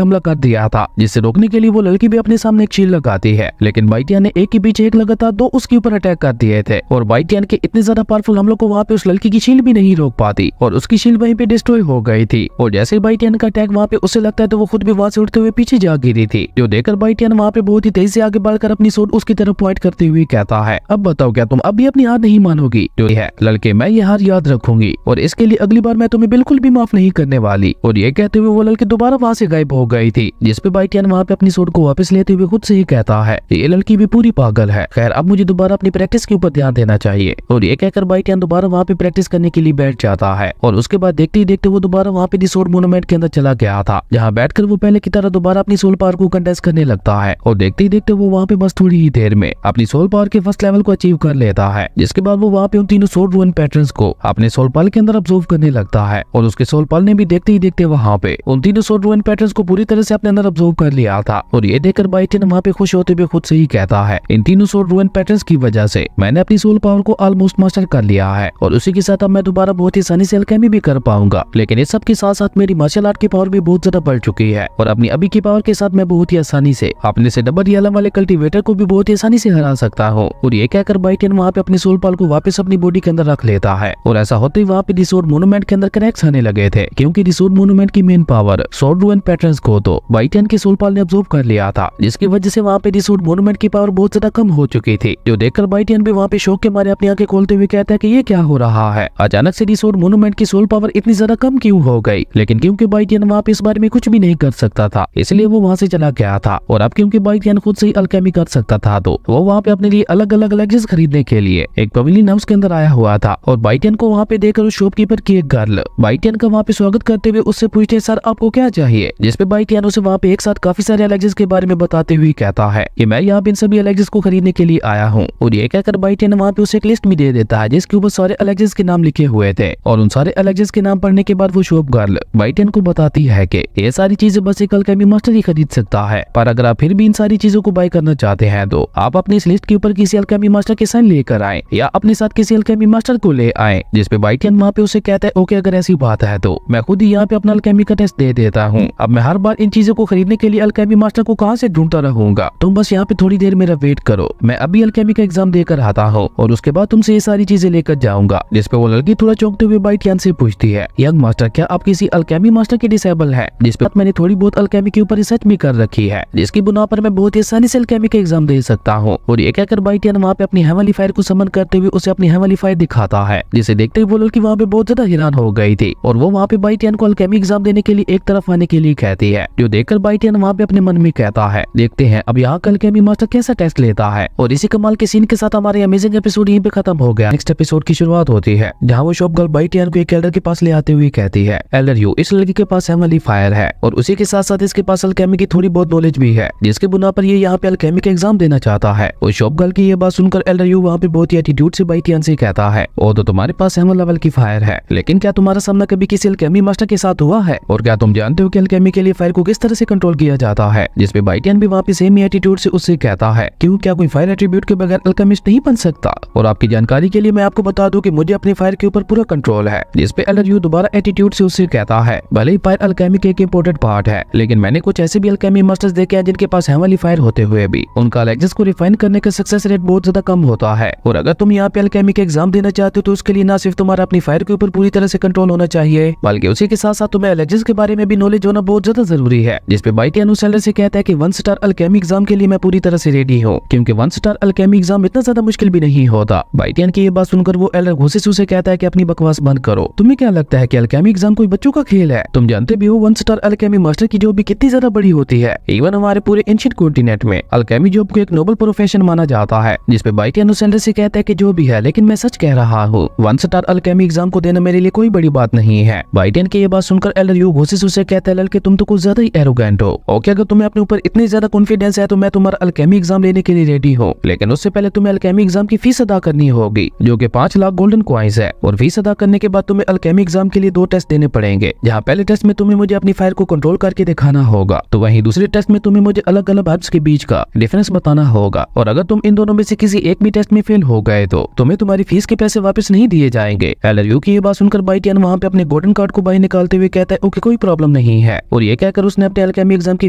हमला कर दिया था, जिससे रोकने के लिए वो लड़की भी अपने सामने एक शील्ड लगाती है। लेकिन बाइटियन ने एक के पीछे एक लगातार दो उसके ऊपर अटैक कर दिए थे और बाइटियन के इतने ज्यादा पावरफुल हमलों को वहाँ पे उस लड़की की शील्ड भी नहीं रोक पाती और उसकी शील्ड वहीं पे डिस्ट्रॉय हो गई थी। और जैसे बाइटियन का अटैक वहाँ पे उसे लगता है तो वो खुद भी वहाँ से उठते हुए पीछे जा गिरी थी, जो देखकर बाइटियन वहाँ पे बहुत ही तेजी से आगे बढ़कर अपनी सोर्ड उसकी तरफ पॉइंट करते हुए कहता है, अब बताओ क्या तुम अब भी अपनी हार नहीं मानोगी? जो है लड़के, मैं ये हार याद रखूंगी और इसके लिए अगली बार मैं तुम्हें बिल्कुल भी माफ नहीं करने वाली। और ये कहते हुए वो लड़की दोबारा वहाँ से गायब हो गई थी, जिसपे बाइटियन वहाँ पे अपनी सोर्ड को वापस लेते हुए खुद से ही कहता है, ये लड़की भी पूरी पागल है, खैर अब मुझे दोबारा अपनी प्रैक्टिस के ऊपर ध्यान देना चाहिए। और ये कहकर बाइटियन दोबारा वहाँ पे प्रैक्टिस करने के लिए बैठ जाता है और उसके बाद देखते ही देखते वो दोबारा वहाँ पे दी सोर्ड मोनूमेंट के अंदर चला गया था, जहाँ बैठकर वो पहले की तरह दोबारा अपनी सोल पावर को कंटेस्ट करने लगता है। और देखते ही देखते वो वहाँ पे बस थोड़ी ही देर में अपनी सोल पावर के फर्स्ट लेवल को अचीव कर लेता है, जिसके बाद वो वहाँ पे उन तीनों सोल रूइन पैटर्न्स को अपने सोल पाल के अंदर ऑब्जर्व करने लगता है। और उसके सोल पाल ने भी देखते ही देखते वहाँ पे उन तीनों सोल रूइन पैटर्न्स को पूरी तरह से अपने अंदर ऑब्जर्व कर लिया था। और ये देखकर बाइटियन वहाँ पे खुश होते हुए खुद से ही कहता है, इन तीनों सोल रूइन पैटर्न्स की वजह से मैंने अपनी सोल पावर को ऑलमोस्ट मास्टर कर लिया है और उसी के साथ अब मैं दोबारा बहुत ही आसानी से अल्केमी भी कर पाऊंगा। लेकिन इस सब के साथ साथ मेरी मार्शल आर्ट की पावर भी बहुत ज्यादा बढ़ चुकी है और अपनी अभी की पावर के साथ मैं बहुत ही आसानी से अपने से डबल रियलम वाले कल्टीवेटर को भी बहुत ही आसानी से हरा सकता हूँ। और ये कहकर बाइटियन वहाँ पे अपनी सोल पाल को वापस अपनी बॉडी के अंदर रख लेता है और ऐसा होते ही वहाँ पे रिसोर्ट मोनूमेंट के अंदर कनेक्ट आने लगे थे, क्योंकि रिसोर्ट मोनूमेंट की main power soul ruin patterns को तो बाइटियन के सोल पाल ने ऑब्जर्व कर लिया था, जिसकी वजह से वहाँ पे रिसोर्ट मोनूमेंट की पावर बहुत ज्यादा कम हो चुकी थी, जो देखकर बाइटियन भी वहाँ पे शौक के मारे अपनी आंखें खोलते हुए कहता है कि ये क्या हो रहा है, अचानक से रिसोर्ट मोनूमेंट की सोल पावर इतनी ज्यादा कम क्यों हो गई। लेकिन क्योंकि बाइटियन वहाँ पे इस बारे में कुछ भी नहीं कर सकता था इसलिए वो वहाँ से चला गया था। और अब क्योंकि बाइटियन खुद से ही अल्केमी कर सकता था तो वो वहाँ पे अपने लिए अलग अलग एलेक्सिस खरीदने के लिए एक पवेलियन हाउस के अंदर आया हुआ था। और बाइटियन को वहाँ पे देखकर उस शॉपकीपर की एक गर्ल बाइटियन का वहाँ पे स्वागत करते हुए उससे पूछते, सर आपको क्या चाहिए? जिसपे बाइटियन उसे वहाँ पे एक साथ काफी सारे एलेक्सिस के बारे में बताते हुए कहता है कि मैं यहाँ पे इन सभी एलेक्सिस को खरीदने के लिए आया हूँ। और ये कहकर बाइटियन वहाँ पे उसे एक लिस्ट भी दे देता है जिसके ऊपर सारे एलेक्सिस के नाम लिखे हुए थे। और उन सारे एलेक्सिस के नाम पढ़ने के बाद वो शॉप गर्ल बाइटियन को बताती है कि ये सारी चीजें बस एक अल्केमी मास्टर ही खरीद सकता है, पर अगर आप फिर भी इन सारी चीजों को बाय करना चाहते हैं तो आप अपनी इस लिस्ट के ऊपर किसी अल्केमी मास्टर के साइन लेकर आए या अपने साथ किसी अल्केमी मास्टर को ले आए। जिसपे बाइटियन वहाँ पे उसे कहता है, ओके अगर ऐसी बात है तो मैं खुद ही यहाँ पे अपना अल्केमी का टेस्ट दे लेता हूँ। अब मैं हर बार इन चीजों को खरीदने के लिए अल्केमी मास्टर को कहाँ से ढूंढता रहूंगा। तुम बस यहाँ पे थोड़ी देर मेरा वेट करो, मैं अभी अल्केमी का एग्जाम देकर आता हूँ और उसके बाद तुमसे ये सारी चीजें लेकर जाऊंगा। जिसपे वो लड़की थोड़ा चौंकते हुए बाइटियन से पूछती है, यंग मास्टर क्या आप किसी अल्केमी मास्टर के डिसेबल है? जिसपे मैंने थोड़ी बहुत अल्केमी के ऊपर रिसर्च भी कर रखी है, जिसकी बुनियाद पर मैं बहुत ही आसानी से अल्केमी का एग्जाम दे सकता हूँ। और ये कहकर बाइटियन वहाँ पे अपनी हेवनली फायर को समन करते हुए उसे अपनी हेवनली फायर दिखाता है, जिसे देखते हुए वो लड़की वहाँ पे बहुत ज्यादा हैरान हो गई थी और वो वहाँ पे बाइटियन को अल्केमी एग्जाम देने के लिए एक तरफ आने के लिए कहती है, जो देखकर बाइटियन वहाँ पे अपने मन में कहता है, देखते हैं अब यहाँ का अल्केमी मास्टर कैसा टेस्ट लेता है। और इसी कमाल के सीन के साथ हमारे अमेजिंग एपिसोड यहीं पे खत्म हो गया। नेक्स्ट एपिसोड की शुरुआत होती है जहाँ वो शॉप गर्ल बाइटियन को एक एल्डर के पास ले आते हुए कहती है, एल्डर यू, इस लड़की के पास हेवनली फायर है और उसी के साथ साथ इसके पास अल्केमी की थोड़ी बहुत नॉलेज भी है, जिसके बुनियाद पर ये यहाँ पे अल्केमी का एग्जाम देना चाहता है। और शॉप गर्ल की ये बात सुनकर एल्डर यू वहाँ पे बहुत ही एटीट्यूड से बाइटियन से कहता है, ओ तो तुम्हारे पास हेवन लेवल की फायर है, लेकिन क्या तुम्हारा सामना कभी किसी अल्केमी मास्टर के साथ हुआ है? और क्या तुम जानते हो कि अल्केमी के लिए फायर को किस तरह से कंट्रोल किया जाता है? जिसपे बाइटियन भी वहाँ पे सेम एटीट्यूड से उससे कहता है, क्यों क्या कोई फायर एट्रीब्यूट के बगैर अल्केमिस्ट नहीं बन सकता? और आपकी जानकारी के लिए मैं आपको बता दूं कि मुझे अपनी फायर के ऊपर पूरा कंट्रोल है। जिसपे एल्डर यू दोबारा एटीट्यूड से उससे कहता है, भले ही फायर अल्केमी के एक इंपॉर्टेंट पार्ट है, लेकिन मैंने कुछ ऐसे भी अल्केमी मास्टर्स देखे हैं जिनके पास हेवनली फायर होते हुए भी उनका एलेक्सिस को रिफाइन करने का सक्सेस रेट बहुत ज्यादा कम होता है। और अगर तुम यहाँ पे अल्केमी के एग्जाम देना चाहते हो तो उसके लिए ना सिर्फ तुम्हारा अपनी फायर के ऊपर पूरी तरह से कंट्रोल होना चाहिए, बल्कि उसी के साथ साथ तुम्हें एलेक्सिस के बारे में भी नॉलेज होना बहुत ज्यादा जरूरी है। जिसपे बाइटियन उस एल्डर से कहता है कि 1 स्टार अल्केमी एग्जाम के लिए मैं पूरी तरह से रेडी हूँ, क्योंकि 1 स्टार अल्केमी एग्जाम इतना ज्यादा मुश्किल भी नहीं होता। बाइटियन की ये बात सुनकर वो एल्डर गुस्से से उसे कहता है कि अपनी बकवास बंद करो, तुम्हें क्या लगता है कि अल्केमी एग्जाम कोई बच्चों का खेल है? तुम जानते भी हो 1 स्टार अल्केमी मास्टर की जॉब भी कितनी ज्यादा बड़ी होती है। इवन हमारे पूरे एंशिएंट कॉन्टिनेंट में अल्केमी जॉब को एक नोबल प्रोफेशन माना जाता है। जिसपे बाइटियन उस एल्डर से कहता है कि जो भी है, लेकिन मैं सच कह रहा हूँ, 1 स्टार अल्केमी एग्जाम को देना मेरे लिए कोई बड़ी बात नहीं है। बाइटियन की ये बात सुनकर एल्डर यू गुस्से से उसे कहता है, लड़के तुम तो कुछ ज्यादा ही एरोगेंट हो। ओके, अगर तुम्हें अपने ऊपर इतनी ज्यादा कॉन्फिडेंस है तो मैं तुम्हारा अल्केमी एग्जाम लेने के लिए रेडी हूँ, लेकिन उससे पहले तुम्हें अल्केमी एग्जाम की फीस अदा करनी होगी, जो कि 5 लाख गोल्डन कॉइंस है। और फीस अदा करने के बाद तुम्हें अल्केमी एग्जाम के लिए 2 टेस्ट देने पड़ेंगे, जहाँ पहले टेस्ट में तुम्हें मुझे अपनी फायर को कंट्रोल करके दिखाना होगा, तो वहीं दूसरे टेस्ट में तुम्हें मुझे अलग अलग हर्ब्स के बीच का डिफरेंस बताना होगा। और अगर तुम इन दोनों में से किसी एक भी टेस्ट में फेल हो गए तो तुम्हें तुम्हारी फीस के पैसे वापस नहीं दिए जाएंगे। एल्डर यू की ये बात सुनकर बाइटियन वहाँ पे अपने गोल्डन कार्ड को बाहर निकालते हुए कहता है, ओके कोई प्रॉब्लम नहीं है। और ये कहकर उसने अपने अल्केमी एग्जाम की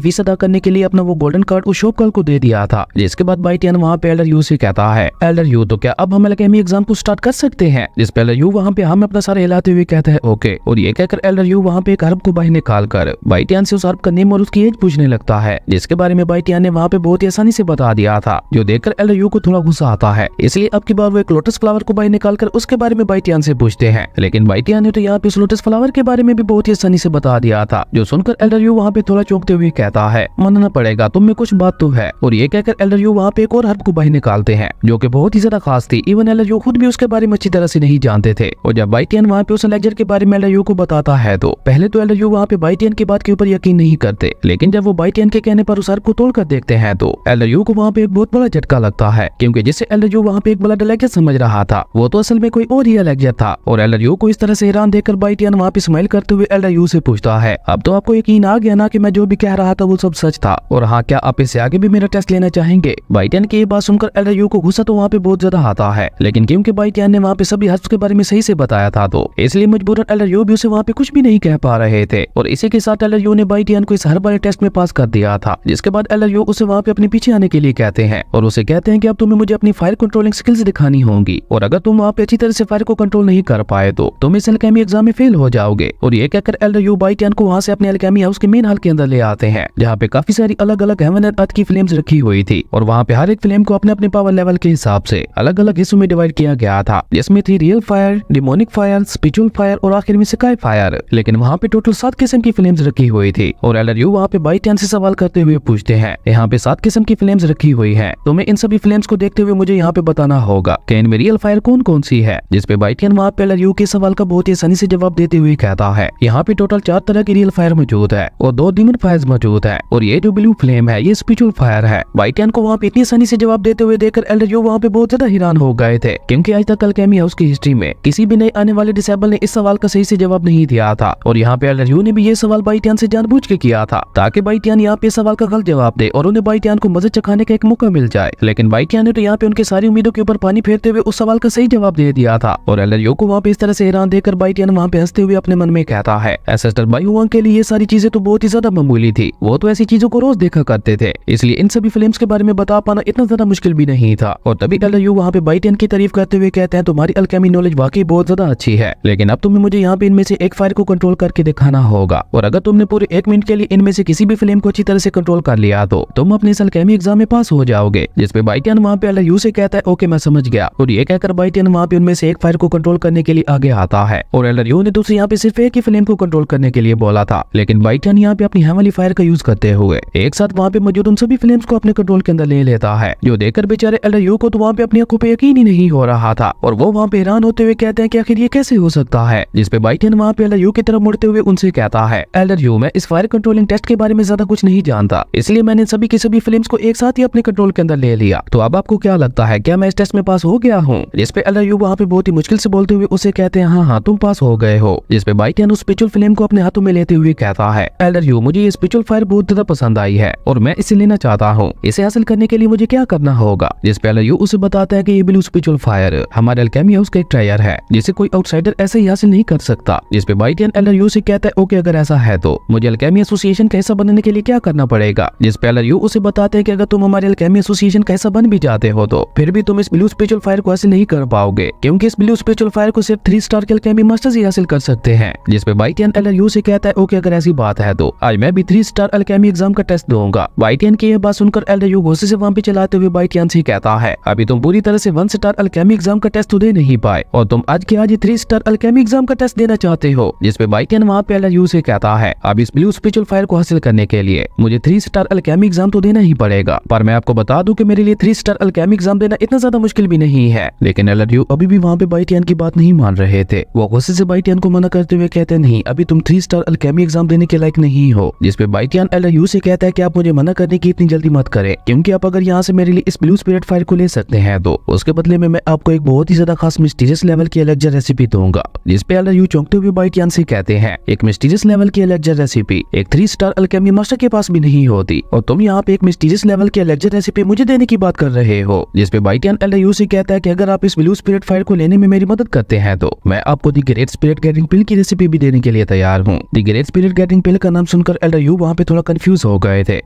फीस अदा करने के लिए अपना वो गोल्डन कार्ड उस शॉप गर्ल को दे दिया था। जिसके बाद बाइटियन वहाँ पे एल्डर यू से कहता है, एल्डर यू तो क्या अब हम अल्केमी एग्जाम को स्टार्ट कर सकते हैं? जिस पे एल्डर यू वहाँ पे हम अपना सारा हिलाते हुए कहता है, ओके। और ये कहकर एल्डर यू वहाँ पे एक हर्ब को बाहर निकाल कर बाइटियन से उस हर्ब का नेम और उसकी एज पूछने लगता है, जिसके बारे में बाइटियन ने वहाँ पे बहुत ही आसानी से बता दिया था, जो देखकर एल्डर यू को थोड़ा गुस्सा आता है। इसलिए अब की बार वो एक लोटस फ्लावर को बाहर निकाल कर उसके बारे में बाइटियन से पूछते हैं, लेकिन बाइटियन ने तो यहाँ पे उस लोटस फ्लावर के बारे में भी बहुत ही आसानी से बता दिया था, जो सुनकर एल्डर यू वहाँ पे थोड़ा चौंकते हुए कहता है, मानना पड़ेगा तुम में कुछ बात तो है। और ये कहकर एल्डर यू वहाँ पे एक और हर्ब को बाहर निकालते हैं, जो कि बहुत ही ज्यादा खास थी। इवन एल्डर यू खुद भी उसके बारे में अच्छी तरह से नहीं जानते थे। और जब बाइटियन वहाँ पे उस लेक्चर के बारे में एल्डर यू को बताता है तो पहले तो एल्डर यू वहाँ पे बाइटियन की बात के ऊपर यकीन नहीं करते, लेकिन जब वो बाइटियन के कहने पर उस हर्ब को तोड़ कर देखते हैं तो एल्डर यू को वहाँ पे एक बहुत बड़ा झटका लगता है, क्योंकि जिसे एल्डर यू वहाँ पे एक ब्लड लेक्चर समझ रहा था वो तो असल में कोई और ही लेक्चर था। और एल्डर यू को इस तरह से हैरान देखकर बाइटियन वहाँ पे स्माइल करते हुए एल्डर यू से पूछता है, अब तो आपको यकीन आ गया ना कि मैं जो भी कह रहा था वो सब सच था? और हाँ, क्या आप इससे आगे भी मेरा टेस्ट लेना चाहेंगे? बाइटियन की ये बात सुनकर एल्डर यू को गुस्सा तो वहाँ पे बहुत ज्यादा आता है, लेकिन क्योंकि बाइटियन ने वहाँ पे सभी हर्ब्स के बारे में सही से बताया था तो इसलिए मजबूरन एल्डर यू भी उसे वहाँ पे कुछ भी नहीं कह पा रहे थे। और इसी के साथ एल्डर यू ने बाइटियन को इस हर्ब वाले टेस्ट में पास कर दिया था। जिसके बाद एल्डर यू उसे वहाँ पे अपने पीछे आने के लिए कहते हैं और उसे कहते हैं कि अब तुम्हें मुझे अपनी फायर कंट्रोलिंग स्किल्स दिखानी होंगी, और अगर तुम वहाँ पे अच्छी तरह से फायर को कंट्रोल नहीं कर पाए तो तुम इस अल्केमी एग्जाम में फेल हो जाओगे। और ये कहकर एल्डर यू बाइटियन को वहाँ से अपने अल्केमी हाउस के मेन हॉल के अंदर ले आते हैं, जहाँ पे काफी सारी अलग अलग हेवन एंड अर्थ की फ्लेम्स रखी हुई थी। और वहाँ पे हर एक फ्लेम को अपने अपने पावर लेवल के हिसाब से अलग अलग हिस्सों में डिवाइड किया गया था, जिसमें थी real fire, demonic fire, spiritual fire और आखिर में स्काई फायर। लेकिन वहाँ पे टोटल 7 किस्म की फ्लेम्स रखी हुई थी। और एल्डर यू वहाँ पे बाइटियन से सवाल करते हुए पूछते हैं, यहाँ पे 7 किस्म की फ्लेम्स रखी हुई है, तुम्हें इन सभी फ्लेम्स को देखते हुए मुझे यहाँ पे बताना होगा कि इनमें रियल फायर कौन कौन सी है? जिसपे बाइटियन वहाँ पे एल्डर यू के सवाल का बहुत ही आसानी से जवाब देते हुए कहता है, यहाँ पे टोटल 4 तरह की रियल फायर मौजूद है और 2 डीमन फायर मौजूद है, और ये जो ब्लू फ्लेम है ये स्पिरिचुअल फायर है। बाइटियन को वहाँ पे इतनी आसानी से जवाब देते हुए देखकर एल्डर यू वहाँ पे बहुत ज्यादा हैरान हो गए थे, क्योंकि आज तक अल्केमी हाउस की हिस्ट्री में किसी भी नए आने वाले डिसेबल ने इस सवाल का सही से जवाब नहीं दिया था। और यहाँ पे एल्डर यू ने भी ये सवाल बाइटियन से जानबूझ के किया था, ताकि बाइटियन यहाँ पे सवाल का गलत जवाब दे और उन्हें बाइटियन को मजे चखाने का एक मौका मिल जाए। लेकिन बाइटियन ने तो यहाँ पे उनकी सारी उम्मीदों के ऊपर पानी फेरते हुए उस सवाल का सही जवाब दे दिया था। और एल्डर यू को वहाँ पे इस तरह से हैरान देखकर बाइटियन वहाँ पे हंसते हुए अपने मन में कहता है, एसेस्टर बाई हुआंग के लिए ये सारी चीजें तो बहुत ही ज्यादा मामूली थी। वो तो ऐसी चीजों को रोज देखा करते थे, इसलिए इन सभी फिल्म्स के बारे में बता पाना इतना ज्यादा मुश्किल भी नहीं था। और तभी एल्डर यू वहाँ पे बाइटियन की तारीफ करते हुए कहते हैं तुम्हारी अल्केमी नॉलेज वाकई बहुत ज्यादा अच्छी है, लेकिन अब तुम्हें मुझे यहाँ पे इनमें से एक फायर को कंट्रोल करके दिखाना होगा। और अगर तुमने पूरे 1 मिनट के लिए इनमें से किसी भी फ्लेम को अच्छी तरह से कंट्रोल कर लिया तो तुम अपने इस अल्केमी एग्जाम में पास हो जाओगे। जिसपे बाइटियन वहाँ पे एल्डर यू से कहता है ओके मैं समझ गया। और ये कहकर बाइटियन वहाँ पे उनमें से एक फायर को कंट्रोल करने के लिए आगे आता है। और एल्डर यू ने दूसरे यहाँ पे सिर्फ एक ही फ्लेम को कंट्रोल करने के लिए बोला था, लेकिन बाइटियन यहाँ पे अपनी हेवनली फायर का यूज करते हुए एक साथ वहाँ पे मौजूद उन सभी फ्लेम्स को अपने कंट्रोल के अंदर ले लेता है, जो देखकर बेचारे एल्डर यू को तो वहाँ पे अपनी आंखों पे यकीन ही नहीं हो रहा था। और वो वहाँ पे हैरान होते हुए कहते हैं कि आखिर ये कैसे हो सकता है। जिसपे बाइटियन वहाँ पे एल्डर यू की तरफ मुड़ते हुए उनसे कहता है एल्डर यू मैं इस फायर कंट्रोलिंग टेस्ट के बारे में ज्यादा कुछ नहीं जानता, इसलिए मैंने सभी के सभी फ्लेम्स को एक साथ ही अपने कंट्रोल के अंदर ले लिया। तो अब आपको क्या लगता है, क्या मैं इस टेस्ट में पास हो गया हूँ? जिसपे एल्डर यू वहाँ पे बहुत ही मुश्किल से बोलते हुए उसे कहते हैं हाँ तुम पास हो गए हो। जिसपे बाइटियन उस स्पिरिचुअल फ्लेम को अपने हाथों में लेते हुए कहता है एल्डर यू मुझे ये स्पिरिचुअल फायर बहुत ज्यादा पसंद आई है और मैं इसे लेना चाहता हूँ, इसे हासिल करने के लिए मुझे क्या करना होगा? जिसपे एल्डर यू उसे बताता है कि ये ब्लू स्पिरिचुअल फायर हमारे अल्केमी हाउस का एक ट्रायर है जिसे कोई आउटसाइडर ऐसे ही हासिल नहीं कर सकता। जिसपे बाइटियन एल्डर यू से कहता है ओके अगर ऐसा है तो मुझे अल्केमी एसोसिएशन का हिस्सा बनने के लिए क्या करना पड़ेगा? जिसपे एल्डर यू उसे बताते हैं कि अगर तुम हमारे अल्केमी एसोसिएशन का हिस्सा बन भी जाते हो तो फिर भी तुम इस ब्लू स्पिरिचुअल फायर को हासिल नहीं कर पाओगे, क्योंकि इस ब्लू स्पिरिचुअल फायर को सिर्फ 3 स्टार के अल्केमी मास्टर्स ही हासिल कर सकते हैं। जिसपे बाइटियन एल्डर यू से कहता है ओके अगर ऐसी बात है तो आज मैं भी 3 स्टार अल्केमी एग्जाम का टेस्ट दूंगा। बाइटियन की यह बात सुनकर एल्डर यू गुस्से से वहाँ पे चलाते हुए बाइटियन से कहता है अभी तुम पूरी तरह से 1 स्टार अल्केमी एग्जाम का टेस्ट तो दे नहीं पाए और तुम आज के आज 3 स्टार अल्केमी एग्जाम का टेस्ट देना चाहते हो। जिसपे बाइटियन वहाँ पे एल्डर यू से कहता है अब इस ब्लू स्पिरिचुअल फायर को हासिल करने के लिए मुझे 3 स्टार अल्केमी एग्जाम तो देना ही पड़ेगा, पर मैं आपको बता दूं कि मेरे लिए 3 स्टार अल्केमी एग्जाम देना इतना ज्यादा मुश्किल भी नहीं है। लेकिन एल्डर यू अभी भी वहाँ पे बाइटियन की बात नहीं मान रहे थे। वो गुस्से से बाइटियन को मना करते हुए कहते नहीं अभी तुम 3 स्टार अल्केमी एग्जाम देने के लायक नहीं हो। जिसपे बाइटियन एल्डर यू से कहता है कि आप मुझे मना करने की इतनी जल्दी मत करें, क्योंकि आप अगर यहाँ से मेरे लिए इस ब्लू स्पिरिट फायर को ले सकते हैं तो उसके बदले में मैं आपको एक बहुत ही ज्यादा खास मिस्टीरियस लेवल की एलेक्जर रेसिपी दूंगा। जिसपे एल्डर यू चौंकते हुए बाइटियन से कहते हैं एक मिस्टीरियस लेवल की एलेक्जर रेसिपी एक 3 स्टार अल्केमी मास्टर के पास भी नहीं होती और तुम यहाँ पे एक मिस्टीरियस लेवल की एलेक्जर रेसिपी मुझे देने की बात कर रहे हो। जिसपे बाइटियन एल्डर यू से कहता है कि अगर आप इस ब्लू स्पिरिट फायर को लेने में मेरी मदद करते हैं तो मैं आपको दी ग्रेट स्पिरिट गैदरिंग पिल की रेसिपी भी देने के लिए तैयार हूँ। दी ग्रेट स्पिरिट गैदरिंग पिल का नाम सुनकर एल्डर यू वहाँ पे थोड़ा कंफ्यूज हो गए थे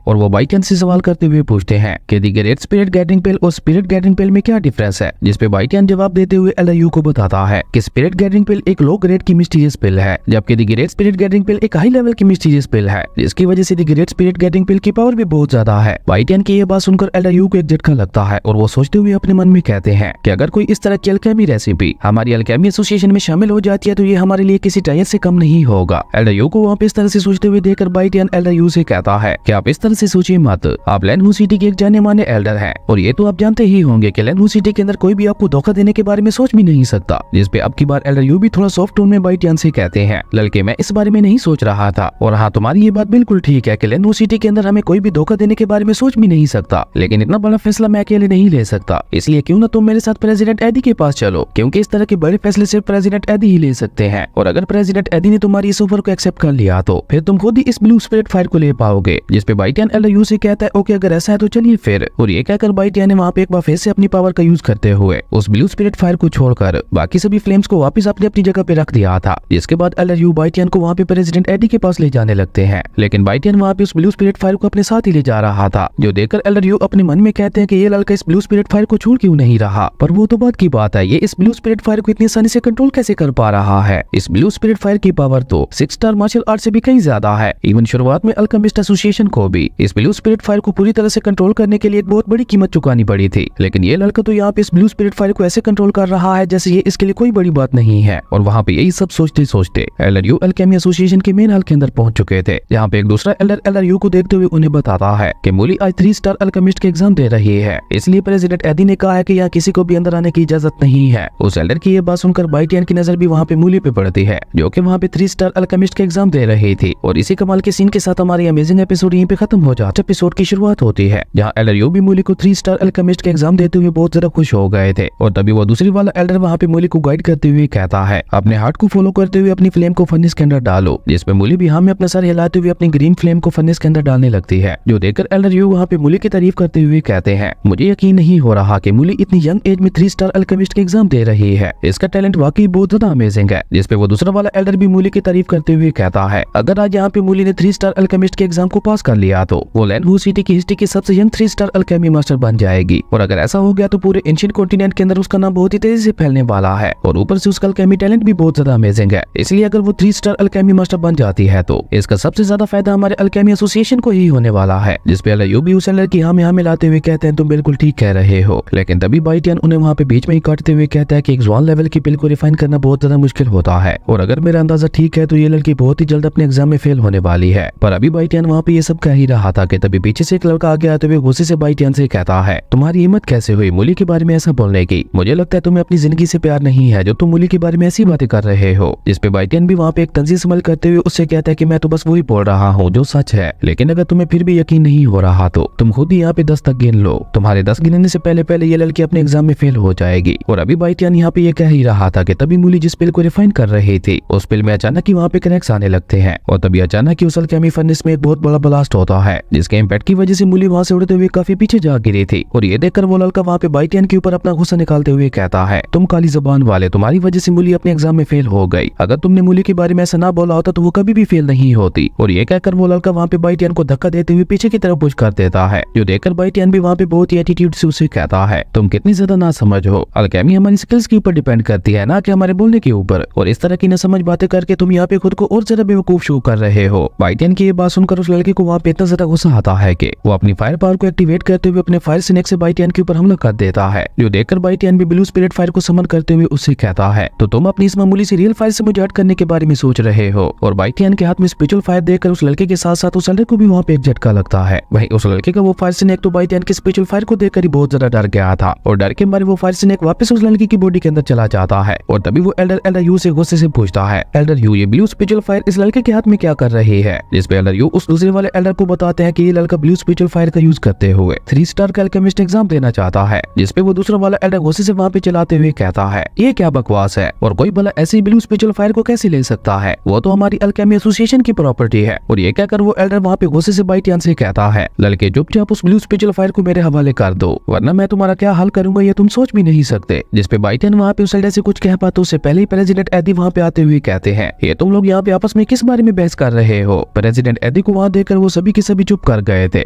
और वो बाइटियन से सवाल करते हुए पूछते हैं कि दी ग्रेट स्पिरिट गैदरिंग पिल और स्पिरिट गैदरिंग पिल में क्या डिफरेंस है? जिसपे बाइटियन जवाब देते हुए एल्डर यू को बताता है कि स्पिरिट गैदरिंग पिल एक लो ग्रेड की मिस्टीरियस पिल है, जबकि दी ग्रेट स्पिरिट गैदरिंग पिल एक हाई लेवल की मिस्टीरियस पिल है, जिसकी वजह से दी ग्रेट स्पिरिट गैदरिंग पिल की पावर भी बहुत ज्यादा है। बाइटियन की ये बात सुनकर एल्डर यू को एक झटका लगता है और वो सोचते हुए अपने मन में कहते हैं कि अगर कोई इस तरह की अल्केमी रेसिपी हमारी अल्केमी एसोसिएशन में शामिल हो जाती है तो ये हमारे लिए किसी ट्रायल से कम नहीं होगा। एल्डर यू को वहाँ पे इस तरह से सोचते हुए देखकर बाइटियन एल्डर यू से कहता है कि आप इस तरह से सोचिए मत, आप लैनहू सिटी के एक जाने माने एल्डर हैं और ये तो आप जानते ही होंगे कि लैनहू सिटी के अंदर कोई भी आपको धोखा देने के बारे में सोच भी नहीं सकता। जिसपे अब की बार एल्डर यू भी थोड़ा सॉफ्ट टोन में बाइटियन से कहते हैं लड़के मैं इस बारे में नहीं सोच रहा था और हाँ तुम्हारी ये बात बिल्कुल ठीक है कि लैनहू सिटी के अंदर हमें कोई भी धोखा देने के बारे में सोच भी नहीं सकता, लेकिन इतना बड़ा फैसला मैं अकेले नहीं ले सकता, इसलिए क्यों ना तुम मेरे साथ प्रेसिडेंट एडी के पास चलो, क्योंकि इस तरह के बड़े फैसले सिर्फ प्रेसिडेंट एडी ही ले सकते हैं और अगर प्रेसिडेंट एडी ने तुम्हारी इस ऑफर को एक्सेप्ट कर लिया तो फिर तुम खुद ही इस ब्लू स्पिरिट फायर को ले पाओगे। जिसपे बाइटियन एल्डर यू से कहता है ओके अगर ऐसा है तो चलिए फिर। और ये कहकर बाइटियन ने वहाँ पे एक बार फिर से अपनी पावर का यूज करते हुए उस ब्लू स्पिरिट फायर को छोड़कर बाकी सभी फ्लेम्स को वापस अपनी अपनी जगह पे रख दिया था। जिसके बाद एल्डर यू बाइटियन को वहाँ पे प्रेसिडेंट एडी के पास ले जाने लगते हैं, लेकिन बाइटियन वहाँ पे उस ब्लू स्पिरिट फायर को अपने साथ ही ले जा रहा था, जो देखकर एल्डर यू अपने मन में कहते हैं कि ये लड़का इस ब्लू स्पिरिट फायर को छोड़ क्यों नहीं रहा। पर वो तो बात की बात है, ये इस ब्लू स्पिरिट फायर को इतनी आसानी से कंट्रोल कैसे कर पा रहा है? इस ब्लू स्पिरिट फायर की पावर तो 6 स्टार मार्शल आर्ट से भी कहीं ज्यादा है। इवन शुरुआत में अल्केमिस्ट एसोसिएशन को भी इस ब्लू स्पिरिट फायर को पूरी तरह से कंट्रोल करने के लिए एक बहुत बड़ी कीमत चुकानी पड़ी थी, लेकिन ये लड़का तो यहाँ पे इस ब्लू स्पिरिट फायर को ऐसे कंट्रोल कर रहा है जैसे ये इसके लिए कोई बड़ी बात नहीं है। और वहाँ पे यही सब सोचते सोचते एल्डर यू अल्केमी एसोसिएशन के मेन हॉल के अंदर पहुंच चुके थे, जहाँ पे एक दूसरा एल्डर यू को देखते हुए उन्हें बताता है कि मूली आज 3 स्टार अल्केमिस्ट के एग्जाम दे रही है, इसलिए प्रेसिडेंट एडी ने कहा है कि यहाँ किसी को भी अंदर आने की इजाजत नहीं है। उस एल्डर की ये बात सुनकर बाइटियन की नजर भी वहाँ पे मूली पे पड़ती है, जो कि वहाँ पे 3 स्टार अल्केमिस्ट के एग्जाम दे रही थी। और इसी कमाल के सीन के साथ हमारी अमेजिंग एपिसोड यहीं पे खत्म हो जाता है। एपिसोड की शुरुआत होती है जहाँ एल्डर यू भी मूली को 3 स्टार अल्केमिस्ट के एग्जाम देते हुए बहुत ज्यादा खुश हो गए थे। और तभी वो दूसरी वाला एल्डर वहाँ पे मूली को गाइड करते हुए कहता है अपने हार्ट को फॉलो करते हुए अपनी फ्लेम को फर्नेस के अंदर डालो, जिसपे मूली भी में अपना सर हिलाते हुए अपनी ग्रीन फ्लेम को फर्नेस के अंदर डालने लगती है, जो देखकर एल्डर यू वहाँ पे मूली की तारीफ करते हुए कहते हैं मुझे यकीन नहीं हो रहा कि मूली इतनी यंग एज में 3 स्टार अल्केमिस्ट के एग्जाम दे रही है, इसका टैलेंट वाकई बहुत ज्यादा अमेजिंग है। जिसपे वो दूसरा वाला एल्डर भी मूली की तारीफ करते हुए कहता जाता है। अगर आज यहाँ पे मूली ने 3 स्टार अल्केमिस्ट के एग्जाम को पास कर लिया तो वो लैनहू सिटी की हिस्ट्री की सबसे यंग 3 स्टार अल्केमी मास्टर बन जाएगी। और अगर ऐसा हो गया तो पूरे एंशिएंट कॉन्टिनेंट के अंदर उसका नाम बहुत ही तेजी से फैलने वाला है और ऊपर से उसका अल्केमी टैलेंट भी बहुत ज्यादा अमेजिंग है। इसलिए अगर वो 3 स्टार अल्केमी मास्टर बन जाती है तो इसका सबसे ज्यादा फायदा हमारे अल्केमी एसोसिएशन को ही होने वाला है। जिसपे एलआरयू भी उस लड़की हाँ में हाँ मिलाते हुए कहते हैं तुम बिल्कुल ठीक कह रहे हो। लेकिन तभी बाइटियन उन्हें वहाँ पे बीच में ही काटते हुए कहता है कि एक जवान लेवल की पिल को रिफाइन करना बहुत ज्यादा मुश्किल होता है और अगर मेरा अंदाजा ठीक है तो ये लड़की बहुत ही जल्द अपने एग्जाम में फेल होने वाली है। पर अभी बाइटियन वहाँ पे ये सब कह ही रहा था कि तभी पीछे से एक लड़का आगे आते हुए गुस्से से बाइटियन से कहता है तुम्हारी हिम्मत कैसे हुई मूली के बारे में ऐसा बोलने की? मुझे लगता है तुम्हें अपनी जिंदगी से प्यार नहीं है जो तुम मूली के बारे में ऐसी बातें कर रहे हो। जिसपे बाइटियन भी वहाँ पे एक तंजीह समल करते हुए उससे कहता है कि मैं तो बस वही बोल रहा हूँ जो सच है, लेकिन अगर तुम्हें फिर भी यकीन नहीं हो रहा तो तुम खुद ही यहाँ पे 10 तक गिन लो। तुम्हारे 10 गिनने से पहले पहले ये लड़की अपने एग्जाम में फेल हो जाएगी। और अभी बाइटियन यहाँ पे ये कह ही रहा था कि तभी मूली जिस पिल को रिफाइन कर रही थी उस पिल में अचानक ही वहाँ पे क्रैक्स आने लगते हैं और तभी अचानक ही उस अल्केमी फर्नेस में एक बहुत बड़ा ब्लास्ट होता है जिसके इम्पैक्ट की वजह से मूली वहाँ से उड़ते हुए काफी पीछे जा गिरी थी। और ये देखकर वो लड़का वहाँ पे बाइटियन के ऊपर अपना गुस्सा निकालते हुए कहता है तुम काली जबान वाले, तुम्हारी वजह से मूली अपने एग्जाम में फेल हो गई। अगर तुमने मूली के बारे में ऐसा ना बोला होता तो वो कभी भी फेल नहीं होती। और ये कहकर वो लड़का वहाँ पे बाइटियन को धक्का देते हुए पीछे की तरफ पुश कर देता है जो देखकर बाइटियन भी वहाँ पे बहुत ही एटीट्यूड से उसे कहता है तुम कितनी ज्यादा ना समझ हो, अल्केमी हमारी स्किल्स के ऊपर डिपेंड करती है ना कि हमारे बोलने के ऊपर। और इस तरह की न समझ बातें करके तुम यहाँ पे खुद को और ज्यादा बेवकूफ शो कर रहे हो। बाइटियन की ये बात सुनकर उस लड़के को वहाँ पे इतना ज्यादा गुस्सा आता है कि वो अपनी फायर पावर को एक्टिवेट करते हुए अपने फायर स्नेक से बाइटियन के ऊपर हमला कर देता है जो देखकर बाइटियन भी ब्लू स्पिरिट फायर को समन करते हुए उससे कहता है तो तुम अपनी इस मामूली से रियल फायर से मुझे हट करने के बारे में सोच रहे हो। और बाइटियन के हाथ में स्पिरिचुअल फायर देखकर उस लड़के के साथ साथ उस लड़के को भी वहाँ पे एक झटका लगता है। वहीं उस लड़के का वो फायर स्नेक तो बाइटियन के स्पिरिचुअल फायर को देखकर ही बहुत ज्यादा डर गया था और डर के मारे वो फायर स्नेक वापस उस लड़की की बॉडी के अंदर चला जाता है। और तभी वो एल्डर यू से गुस्से से पूछता है एल्डर यू ये ब्लू स्पिरिचुअल फायर इस लड़के के हाथ में क्या कर रही है? जिसपे एल्डर यू उस दूसरे वाले एल्डर को बताते हैं कि ये लड़का ब्लू स्पिरिचुअल फायर का यूज करते हुए 3 स्टार का अल्केमिस्ट एग्जाम देना चाहता है। जिसपे वो दूसरा वाला एल्डर गुस्से से वहाँ पे चलाते हुए कहता है ये क्या बकवास है और कोई भला ऐसी ब्लू स्पिरिचुअल फायर को कैसे ले सकता है, वो तो हमारी अल्केमी एसोसिएशन की प्रॉपर्टी है। और ये कहकर वो एल्डर वहाँ पे गुस्से से बाइटियन से कहता है लड़के चुपचाप उस ब्लू स्पिरिचुअल फायर को मेरे हवाले कर दो वरना मैं तुम्हारा क्या हाल करूंगा ये तुम सोच भी नहीं सकते। जिसपे बाइटियन वहाँ पे उस एल्डर से कुछ कह पाते उससे पहले ही प्रेसिडेंट एडी वहाँ पे आते हुए कहते हैं ये तुम लोग यहाँ पे आपस में किस बारे में बहस कर रहे हो। प्रेसिडेंट एडी को वहाँ देखकर वो सभी के सभी चुप कर गए थे